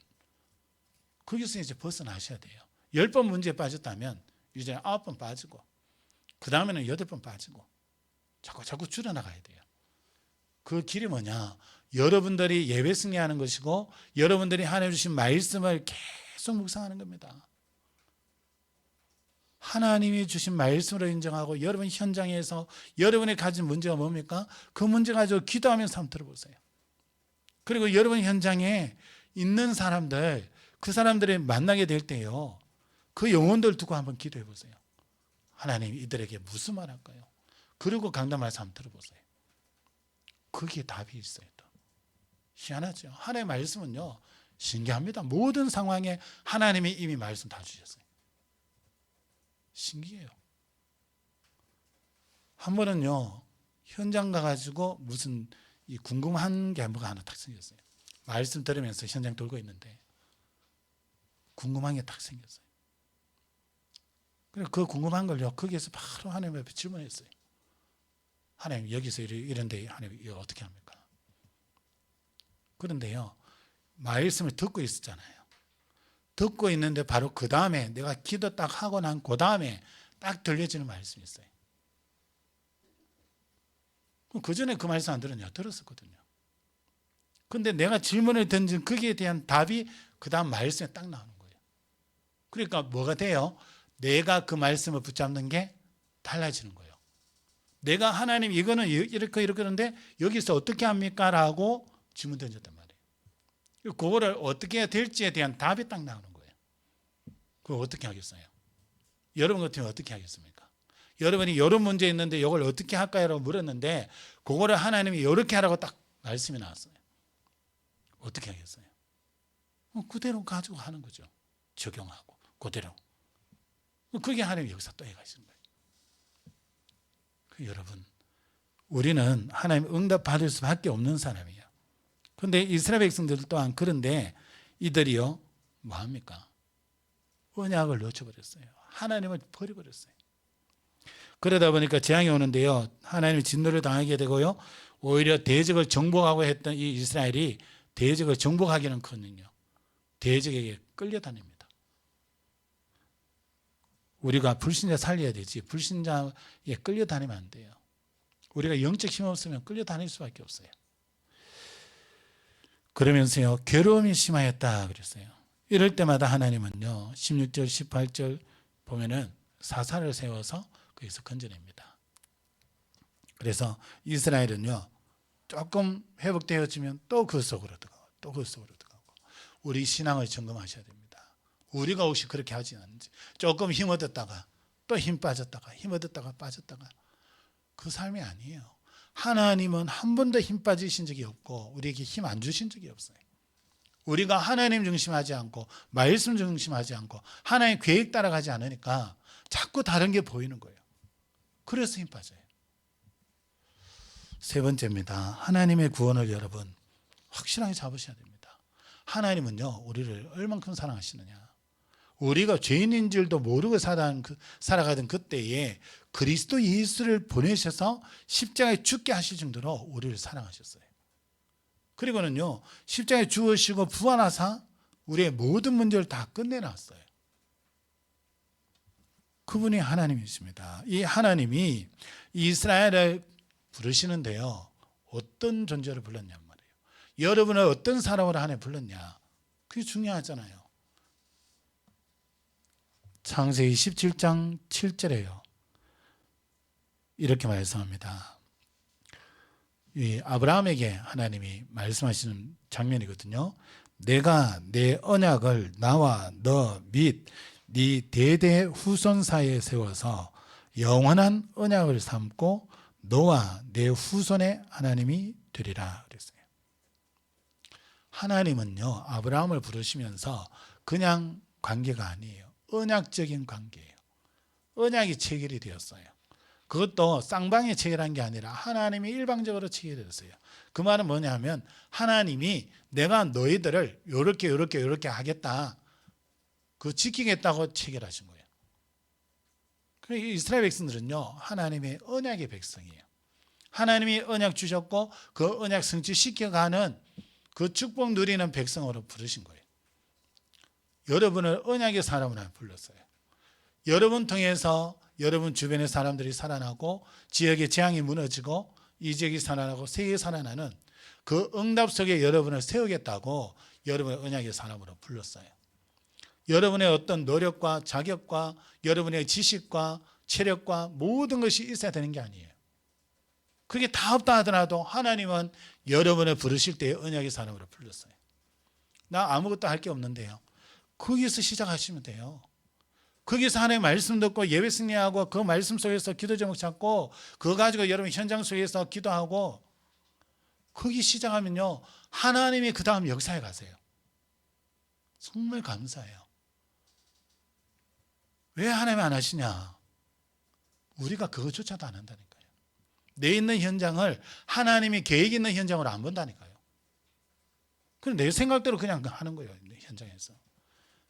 [SPEAKER 1] 거기서 이제 벗어나셔야 돼요. 10번 문제에 빠졌다면 이제 9번 빠지고 그 다음에는 8번 빠지고 자꾸 줄여나가야 돼요. 그 길이 뭐냐? 여러분들이 예배 승리하는 것이고 여러분들이 하나님 주신 말씀을 계속 묵상하는 겁니다. 하나님이 주신 말씀으로 인정하고 여러분 현장에서 여러분이 가진 문제가 뭡니까? 그 문제 가지고 기도하면서 한번 들어보세요. 그리고 여러분 현장에 있는 사람들, 그 사람들이 만나게 될 때요, 그 영혼들 두고 한번 기도해 보세요. 하나님 이들에게 무슨 말 할까요? 그리고 강단 말씀 한번 들어보세요. 거기에 답이 있어요. 또 희한하죠. 하나님의 말씀은요 신기합니다. 모든 상황에 하나님이 이미 말씀 다 주셨어요. 신기해요. 한 번은요 현장 가가지고 무슨 궁금한 게 뭐가 하나 딱 생겼어요. 말씀 들으면서 현장 돌고 있는데 궁금한 게 딱 생겼어요. 그래서 그 궁금한 걸요 거기에서 바로 하나님 앞에 질문했어요. 하나님 여기서 이런데 하나님 이거 어떻게 합니까? 그런데요 말씀을 듣고 있었잖아요. 듣고 있는데 바로 그 다음에 내가 기도 딱 하고 난 그 다음에 딱 들려지는 말씀이 있어요. 그 전에 그 말씀 안 들었냐? 들었었거든요. 근데 내가 질문을 던진 거기에 대한 답이 그 다음 말씀에 딱 나오는 거예요. 그러니까 뭐가 돼요? 내가 그 말씀을 붙잡는 게 달라지는 거예요. 내가 하나님 이거는 이렇게 그런데 여기서 어떻게 합니까? 라고 질문 던졌단 말이에요. 그거를 어떻게 해야 될지에 대한 답이 딱 나오는 거예요. 그걸 어떻게 하겠어요? 여러분 같으면 어떻게 하겠습니까? 여러분이 이런 문제 있는데 이걸 어떻게 할까요? 라고 물었는데 그거를 하나님이 이렇게 하라고 딱 말씀이 나왔어요. 어떻게 하겠어요? 그대로 가지고 하는 거죠. 적용하고 그대로. 그게 하나님 여기서 또 해가시는 거예요. 여러분 우리는 하나님 응답 받을 수밖에 없는 사람이에요. 그런데 이스라엘 백성들 또한 그런데 이들이요 뭐합니까? 언약을 놓쳐버렸어요. 하나님을 버려버렸어요. 그러다 보니까 재앙이 오는데요 하나님이 진노를 당하게 되고요 오히려 대적을 정복하고 했던 이 이스라엘이 대적을 정복하기는커녕 대적에게 끌려다닙니다. 우리가 불신자 살려야 되지 불신자에 끌려다니면 안 돼요. 우리가 영적 힘 없으면 끌려다닐 수밖에 없어요. 그러면서요, 괴로움이 심하였다 그랬어요. 이럴 때마다 하나님은요, 16절 18절 보면은 사사를 세워서 거기서 건져냅니다. 그래서 이스라엘은요, 조금 회복되어지면 또 그 속으로 들어가고 또 그 속으로 들어가고. 우리 신앙을 점검하셔야 됩니다. 우리가 혹시 그렇게 하지 않는지. 조금 힘 얻었다가 또 힘 빠졌다가 힘 얻었다가 빠졌다가. 그 삶이 아니에요. 하나님은 한 번도 힘 빠지신 적이 없고 우리에게 힘 안 주신 적이 없어요. 우리가 하나님 중심하지 않고 말씀 중심하지 않고 하나님의 계획 따라가지 않으니까 자꾸 다른 게 보이는 거예요. 그래서 힘 빠져요. 세 번째입니다. 하나님의 구원을 여러분 확실하게 잡으셔야 됩니다. 하나님은요, 우리를 얼만큼 사랑하시느냐. 우리가 죄인인 줄도 모르고 살아가던 그때에 그리스도 예수를 보내셔서 십자가에 죽게 하실 정도로 우리를 사랑하셨어요. 그리고는요, 십자가에 죽으시고 부활하사 우리의 모든 문제를 다 끝내놨어요. 그분이 하나님이십니다. 이 하나님이 이스라엘을 부르시는데요, 어떤 존재를 불렀냔 말이에요. 여러분을 어떤 사람으로 하나님 불렀냐, 그게 중요하잖아요. 창세기 17장 7절에요, 이렇게 말씀합니다. 이 아브라함에게 하나님이 말씀하시는 장면이거든요. 내가 내 언약을 나와 너 및 네 대대 후손 사이에 세워서 영원한 언약을 삼고 너와 내 후손의 하나님이 되리라 그랬어요. 하나님은요, 아브라함을 부르시면서 그냥 관계가 아니에요. 언약적인 관계예요. 언약이 체결이 되었어요. 그것도 쌍방이 체결한 게 아니라 하나님이 일방적으로 체결했어요. 그 말은 뭐냐면 하나님이 내가 너희들을 요렇게 하겠다, 그 지키겠다고 체결하신 거예요. 그러니까 이스라엘 백성들은요, 하나님의 언약의 백성이에요. 하나님이 언약 주셨고 그 언약 성취시켜가는 그 축복 누리는 백성으로 부르신 거예요. 여러분을 언약의 사람으로 불렀어요. 여러분 통해서 여러분 주변의 사람들이 살아나고 지역의 재앙이 무너지고 이 지역이 살아나고 세계가 살아나는 그 응답 속에 여러분을 세우겠다고 여러분의 언약의 사람으로 불렀어요. 여러분의 어떤 노력과 자격과 여러분의 지식과 체력과 모든 것이 있어야 되는 게 아니에요. 그게 다 없다 하더라도 하나님은 여러분을 부르실 때의 언약의 사람으로 불렀어요. 나 아무것도 할 게 없는데요, 거기서 시작하시면 돼요. 거기서 하나님의 말씀 듣고 예배 승리하고 그 말씀 속에서 기도 제목 찾고 그거 가지고 여러분 현장 속에서 기도하고 거기 시작하면요, 하나님이 그 다음 역사에 가세요. 정말 감사해요. 왜 하나님이 안 하시냐? 우리가 그것조차도 안 한다니까요. 내 있는 현장을 하나님이 계획 있는 현장으로 안 본다니까요. 그럼 내 생각대로 그냥 하는 거예요, 현장에서.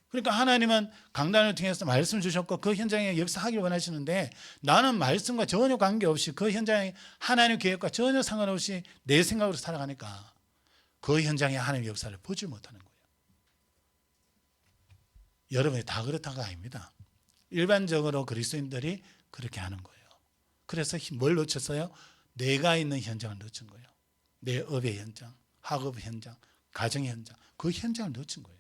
[SPEAKER 1] 그러니까 하나님은 강단을 통해서 말씀 주셨고 그 현장에 역사하길 원하시는데 나는 말씀과 전혀 관계없이 그 현장에 하나님 계획과 전혀 상관없이 내 생각으로 살아가니까 그 현장에 하나님의 역사를 보지 못하는 거예요. 여러분이 다 그렇다가 아닙니다. 일반적으로 그리스도인들이 그렇게 하는 거예요. 그래서 뭘 놓쳤어요? 내가 있는 현장을 놓친 거예요. 내 업의 현장, 학업 현장, 가정의 현장, 그 현장을 놓친 거예요.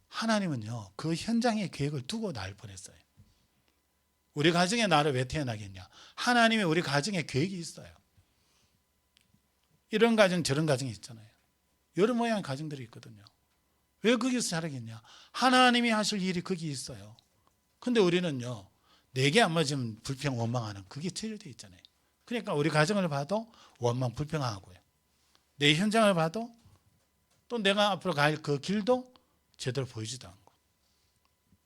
[SPEAKER 1] 하나님은요, 그 현장의 계획을 두고 날 보냈어요. 우리 가정에 나를 왜 태어나겠냐? 하나님이 우리 가정에 계획이 있어요. 이런 가정 저런 가정이 있잖아요. 여러 모양의 가정들이 있거든요. 왜 거기서 자라겠냐? 하나님이 하실 일이 거기 있어요. 근데 우리는요, 내게 안 맞으면 불평 원망하는 그게 체질되어 있잖아요. 그러니까 우리 가정을 봐도 원망 불평하고요, 내 현장을 봐도 또 내가 앞으로 갈 그 길도 제대로 보이지도 않고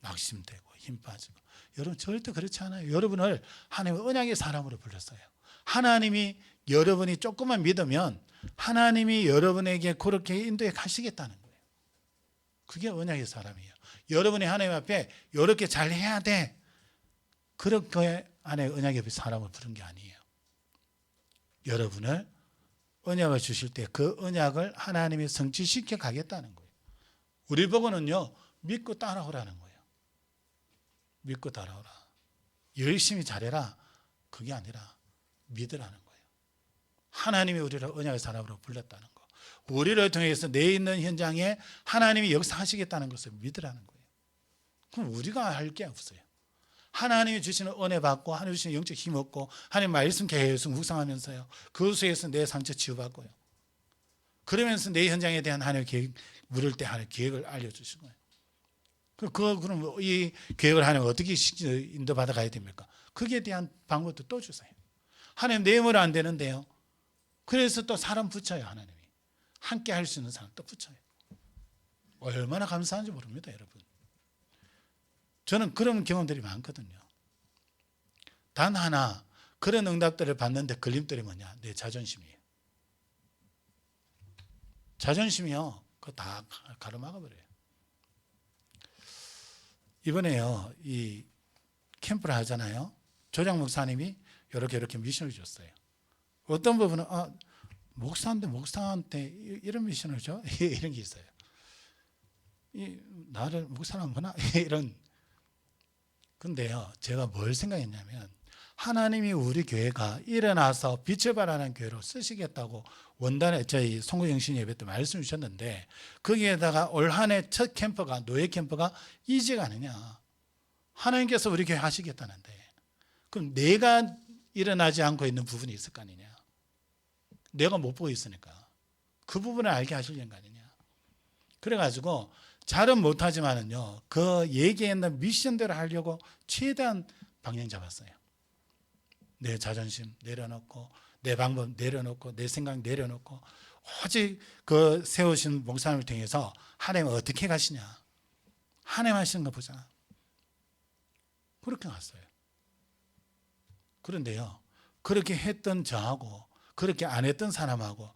[SPEAKER 1] 낙심되고 힘 빠지고. 여러분 절대 그렇지 않아요. 여러분을 하나님의 언약의 사람으로 불렀어요. 하나님이 여러분이 조금만 믿으면 하나님이 여러분에게 그렇게 인도해 가시겠다는 거예요. 그게 언약의 사람이에요. 여러분이 하나님 앞에 이렇게 잘 해야 돼, 그렇게 하나님의 언약의 사람을 부른 게 아니에요. 여러분을 언약을 주실 때 그 언약을 하나님이 성취시켜 가겠다는 거예요. 우리 보고는요, 믿고 따라오라는 거예요. 믿고 따라오라. 열심히 잘해라. 그게 아니라 믿으라는 거예요. 하나님이 우리를 언약의 사람으로 불렀다는 거. 우리를 통해서 내 있는 현장에 하나님이 역사하시겠다는 것을 믿으라는 거예요. 그럼 우리가 할 게 없어요. 하나님이 주시는 은혜 받고 하나님 주시는 영적 힘 얻고 하나님 말씀 계속 묵상하면서요. 그 속에서 내 상처 치유받고요. 그러면서 내 현장에 대한 하나님의 계획, 물을 때 하나님의 계획을 알려주신 거예요. 그럼 이 계획을 하나님 어떻게 인도받아 가야 됩니까? 거기에 대한 방법도 또 주세요. 하나님 내 힘으로 안 되는데요. 그래서 또 사람 붙여요. 하나님이. 함께 할 수 있는 사람 또 붙여요. 얼마나 감사한지 모릅니다. 여러분. 저는 그런 경험들이 많거든요. 단 하나 그런 응답들을 받는데 걸림돌이 뭐냐? 내 자존심이에요. 자존심이요. 그거 다 가로막아버려요. 이번에요. 이 캠프를 하잖아요. 조장 목사님이 이렇게 미션을 줬어요. 어떤 부분은 목사한테 이런 미션을 줘? 이런 게 있어요. 나를 목사라면 뭐나? 이런. 근데요, 제가 뭘 생각했냐면 하나님이 우리 교회가 일어나서 빛을 발하는 교회로 쓰시겠다고 원단에 저희 송구영신 예배 때 말씀 주셨는데 거기에다가 올 한 해 첫 캠프가 노예 캠프가 이지가 아니냐. 하나님께서 우리 교회 하시겠다는데 그럼 내가 일어나지 않고 있는 부분이 있을 거 아니냐. 내가 못 보고 있으니까 그 부분을 알게 하시려는 거 아니냐. 그래가지고 잘은 못하지만은요 그 얘기했는 미션대로 하려고 최대한 방향 잡았어요. 내 자존심 내려놓고 내 방법 내려놓고 내 생각 내려놓고 오직 그 세우신 목사님을 통해서 하나님 어떻게 가시냐. 하나님 하시는 거 보자. 그렇게 갔어요. 그런데요 그렇게 했던 저하고 그렇게 안 했던 사람하고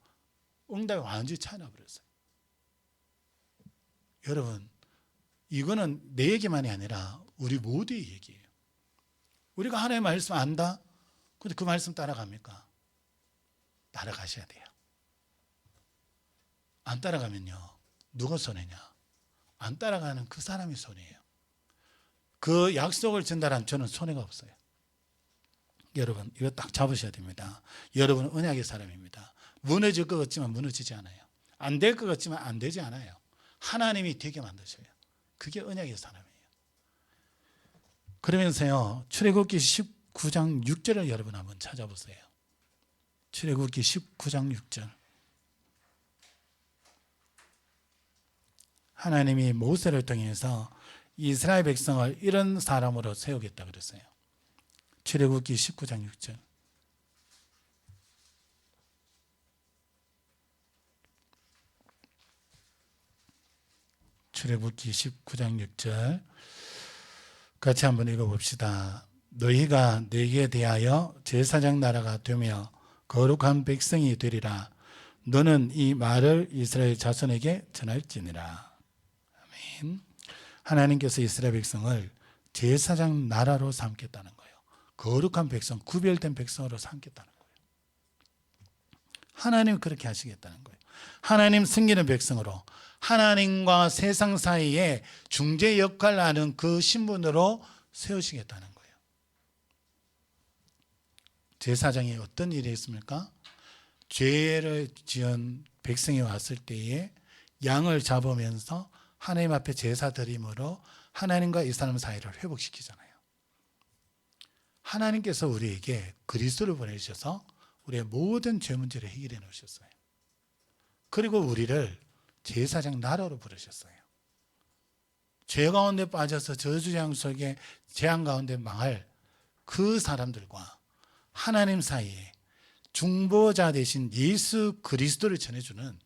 [SPEAKER 1] 응답이 완전히 차이 나버렸어요. 여러분 이거는 내 얘기만이 아니라 우리 모두의 얘기예요. 우리가 하나님의 말씀 안다? 근데 그 말씀 따라갑니까? 따라가셔야 돼요. 안 따라가면요 누가 손해냐? 안 따라가는 그 사람이 손해예요. 그 약속을 전달한 저는 손해가 없어요. 여러분 이거 딱 잡으셔야 됩니다. 여러분은 언약의 사람입니다. 무너질 것 같지만 무너지지 않아요. 안 될 것 같지만 안 되지 않아요. 하나님이 되게 만드셔요. 그게 언약의 사람이에요. 그러면서요 출애굽기 19장 6절을 여러분 한번 찾아보세요. 출애굽기 19장 6절. 하나님이 모세를 통해서 이스라엘 백성을 이런 사람으로 세우겠다 그랬어요. 출애굽기 19장 6절. 출애굽기 19장 6절 같이 한번 읽어봅시다. 너희가 내게 대하여 제사장 나라가 되며 거룩한 백성이 되리라. 너는 이 말을 이스라엘 자손에게 전할지니라. 아멘. 하나님께서 이스라엘 백성을 제사장 나라로 삼겠다는 거예요. 거룩한 백성, 구별된 백성으로 삼겠다는 거예요. 하나님 그렇게 하시겠다는 거예요. 하나님 섬기는 백성으로 하나님과 세상 사이에 중재 역할을 하는 그 신분으로 세우시겠다는 거예요. 제사장이 어떤 일이 있습니까? 죄를 지은 백성이 왔을 때에 양을 잡으면서 하나님 앞에 제사 드림으로 하나님과 이 사람 사이를 회복시키잖아요. 하나님께서 우리에게 그리스도를 보내주셔서 우리의 모든 죄 문제를 해결해 놓으셨어요. 그리고 우리를 제사장 나라로 부르셨어요. 죄 가운데 빠져서 저주장 속에 재앙 가운데 망할 그 사람들과 하나님 사이에 중보자 대신 예수 그리스도를 전해주는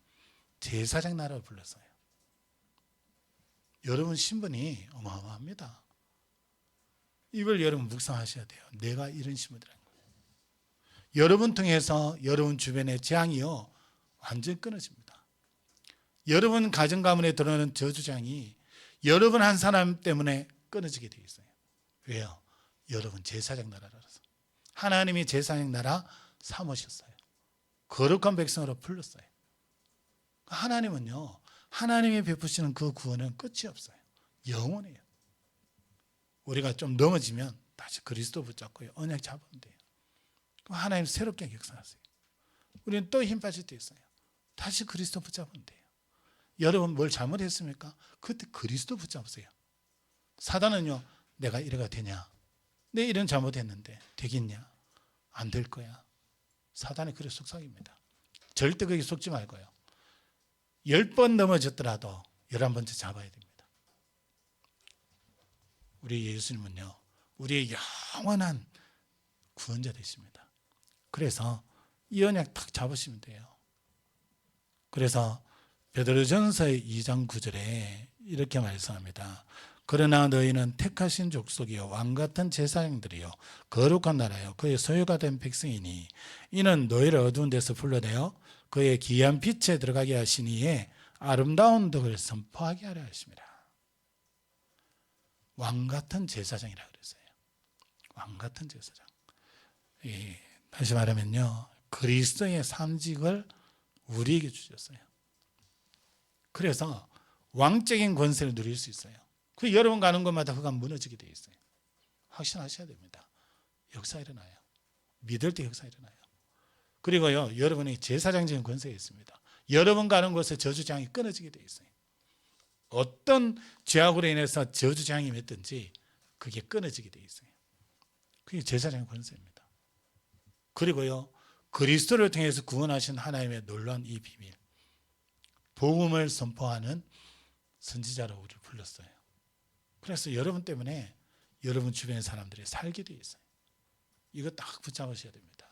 [SPEAKER 1] 제사장 나라로 불렀어요. 여러분 신분이 어마어마합니다. 이걸 여러분 묵상하셔야 돼요. 내가 이런 신분이라는 거예요. 여러분 통해서 여러분 주변의 재앙이요 완전히 끊어집니다. 여러분 가정 가문에 들어오는 저주장이 여러분 한 사람 때문에 끊어지게 되어 있어요. 왜요? 여러분 제사장 나라라서. 하나님이 제사장 나라 삼으셨어요. 거룩한 백성으로 불렀어요. 하나님은요 하나님이 베푸시는 그 구원은 끝이 없어요. 영원해요. 우리가 좀 넘어지면 다시 그리스도 붙잡고요. 언약 잡으면 돼요. 그럼 하나님 새롭게 역사하세요. 우리는 또 힘 빠질 때 있어요. 다시 그리스도 붙잡으면 돼요. 여러분 뭘 잘못했습니까? 그때 그리스도 붙잡으세요. 사단은요, 내가 이래가 되냐? 내 이런 잘못했는데 되겠냐? 안 될 거야. 사단의 그런 속삭입니다. 절대 거기 속지 말고요. 10번 넘어졌더라도 11번째 잡아야 됩니다. 우리 예수님은요, 우리의 영원한 구원자 되십니다. 그래서 이 언약 딱 잡으시면 돼요. 그래서 베드로전서의 2장 9절에 이렇게 말씀합니다. 그러나 너희는 택하신 족속이요 왕같은 제사장들이요 거룩한 나라요 그의 소유가 된 백성이니 이는 너희를 어두운 데서 불러내어 그의 귀한 빛에 들어가게 하시니에 아름다운 덕을 선포하게 하려 하십니다. 왕같은 제사장이라 그랬어요. 왕같은 제사장. 다시 말하면요, 그리스도의 삼직을 우리에게 주셨어요. 그래서 왕적인 권세를 누릴 수 있어요. 그 여러분 가는 곳마다 그가 무너지게 돼 있어요. 확신하셔야 됩니다. 역사 일어나요. 믿을 때 역사 일어나요. 그리고요, 여러분이 제사장적인 권세가 있습니다. 여러분 가는 곳에 저주장이 끊어지게 돼 있어요. 어떤 죄악으로 인해서 저주장이 맺든지 그게 끊어지게 돼 있어요. 그게 제사장의 권세입니다. 그리고요, 그리스도를 통해서 구원하신 하나님의 놀라운 이 비밀, 복음을 선포하는 선지자로 우리를 불렀어요. 그래서 여러분 때문에 여러분 주변의 사람들이 살게 돼 있어요. 이거 딱 붙잡으셔야 됩니다.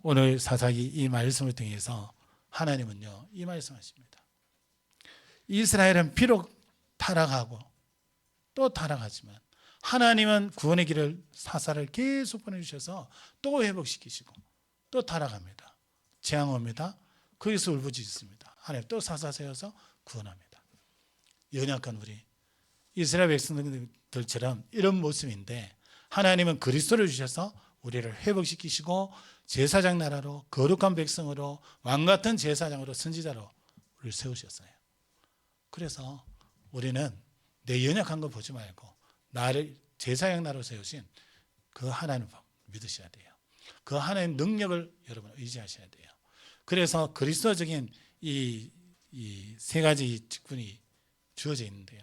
[SPEAKER 1] 오늘 사사기 이 말씀을 통해서 하나님은요, 이 말씀하십니다. 이스라엘은 비록 타락하고 또 타락하지만 하나님은 구원의 길을 사사를 계속 보내주셔서 또 회복시키시고 또 타락합니다. 재앙 옵니다. 거기서 울부짖습니다. 하나님 또 사사 세워서 구원합니다. 연약한 우리 이스라엘 백성들처럼 이런 모습인데 하나님은 그리스도를 주셔서 우리를 회복시키시고 제사장 나라로 거룩한 백성으로 왕같은 제사장으로 선지자로 우리를 세우셨어요. 그래서 우리는 내 연약한 거 보지 말고 나를 제사장 나라로 세우신 그 하나님을 믿으셔야 돼요. 그 하나님의 능력을 여러분 의지하셔야 돼요. 그래서 그리스도적인 이 세 가지 직분이 주어져 있는데요.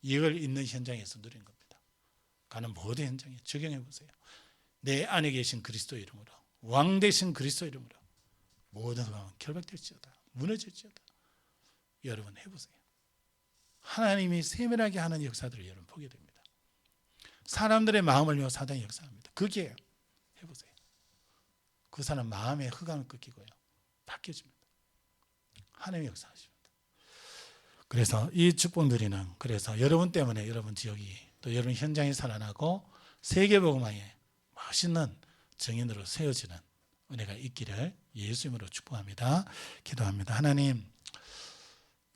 [SPEAKER 1] 이걸 있는 현장에서 누린 겁니다. 가는 모든 현장에 적용해 보세요. 내 안에 계신 그리스도 이름으로, 왕 되신 그리스도 이름으로 모든 흑암은 결박될지어다, 무너질지어다. 여러분 해보세요. 하나님이 세밀하게 하는 역사들을 여러분 보게 됩니다. 사람들의 마음을 위해 사단이 역사합니다. 그게 해보세요. 그 사람 마음의 흑암을 꺾이고요, 바뀌어집니다. 하나님이 역사하십니다. 그래서 이 축복 누리는, 그래서 여러분 때문에 여러분 지역이 또 여러분 현장이 살아나고 세계복음화에 멋있는 정인으로 세워지는 은혜가 있기를 예수님으로 축복합니다. 기도합니다. 하나님,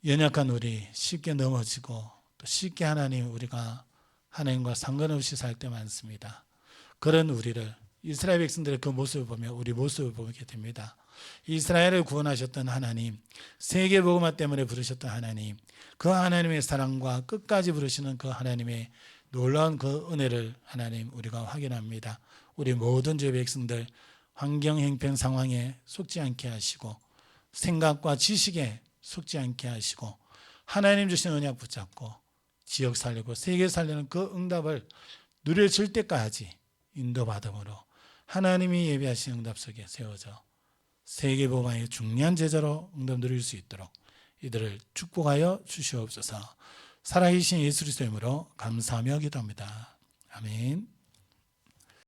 [SPEAKER 1] 연약한 우리 쉽게 넘어지고 또 쉽게 하나님 우리가 하나님과 상관없이 살 때 많습니다. 그런 우리를 이스라엘 백성들의 그 모습을 보며 우리 모습을 보게 됩니다. 이스라엘을 구원하셨던 하나님, 세계복음화 때문에 부르셨던 하나님, 그 하나님의 사랑과 끝까지 부르시는 그 하나님의 놀라운 그 은혜를 하나님 우리가 확인합니다. 우리 모든 주의 백성들 환경 형편 상황에 속지 않게 하시고 생각과 지식에 속지 않게 하시고 하나님 주신 언약 붙잡고 지역 살리고 세계 살리는 그 응답을 누려질 때까지 인도받음으로 하나님이 예비하신 응답 속에 세워져 세계복음화의 중요한 제자로 응답 누릴 수 있도록 이들을 축복하여 주시옵소서. 살아계신 예수 그리스도의 이름으로 감사하며 기도합니다. 아멘.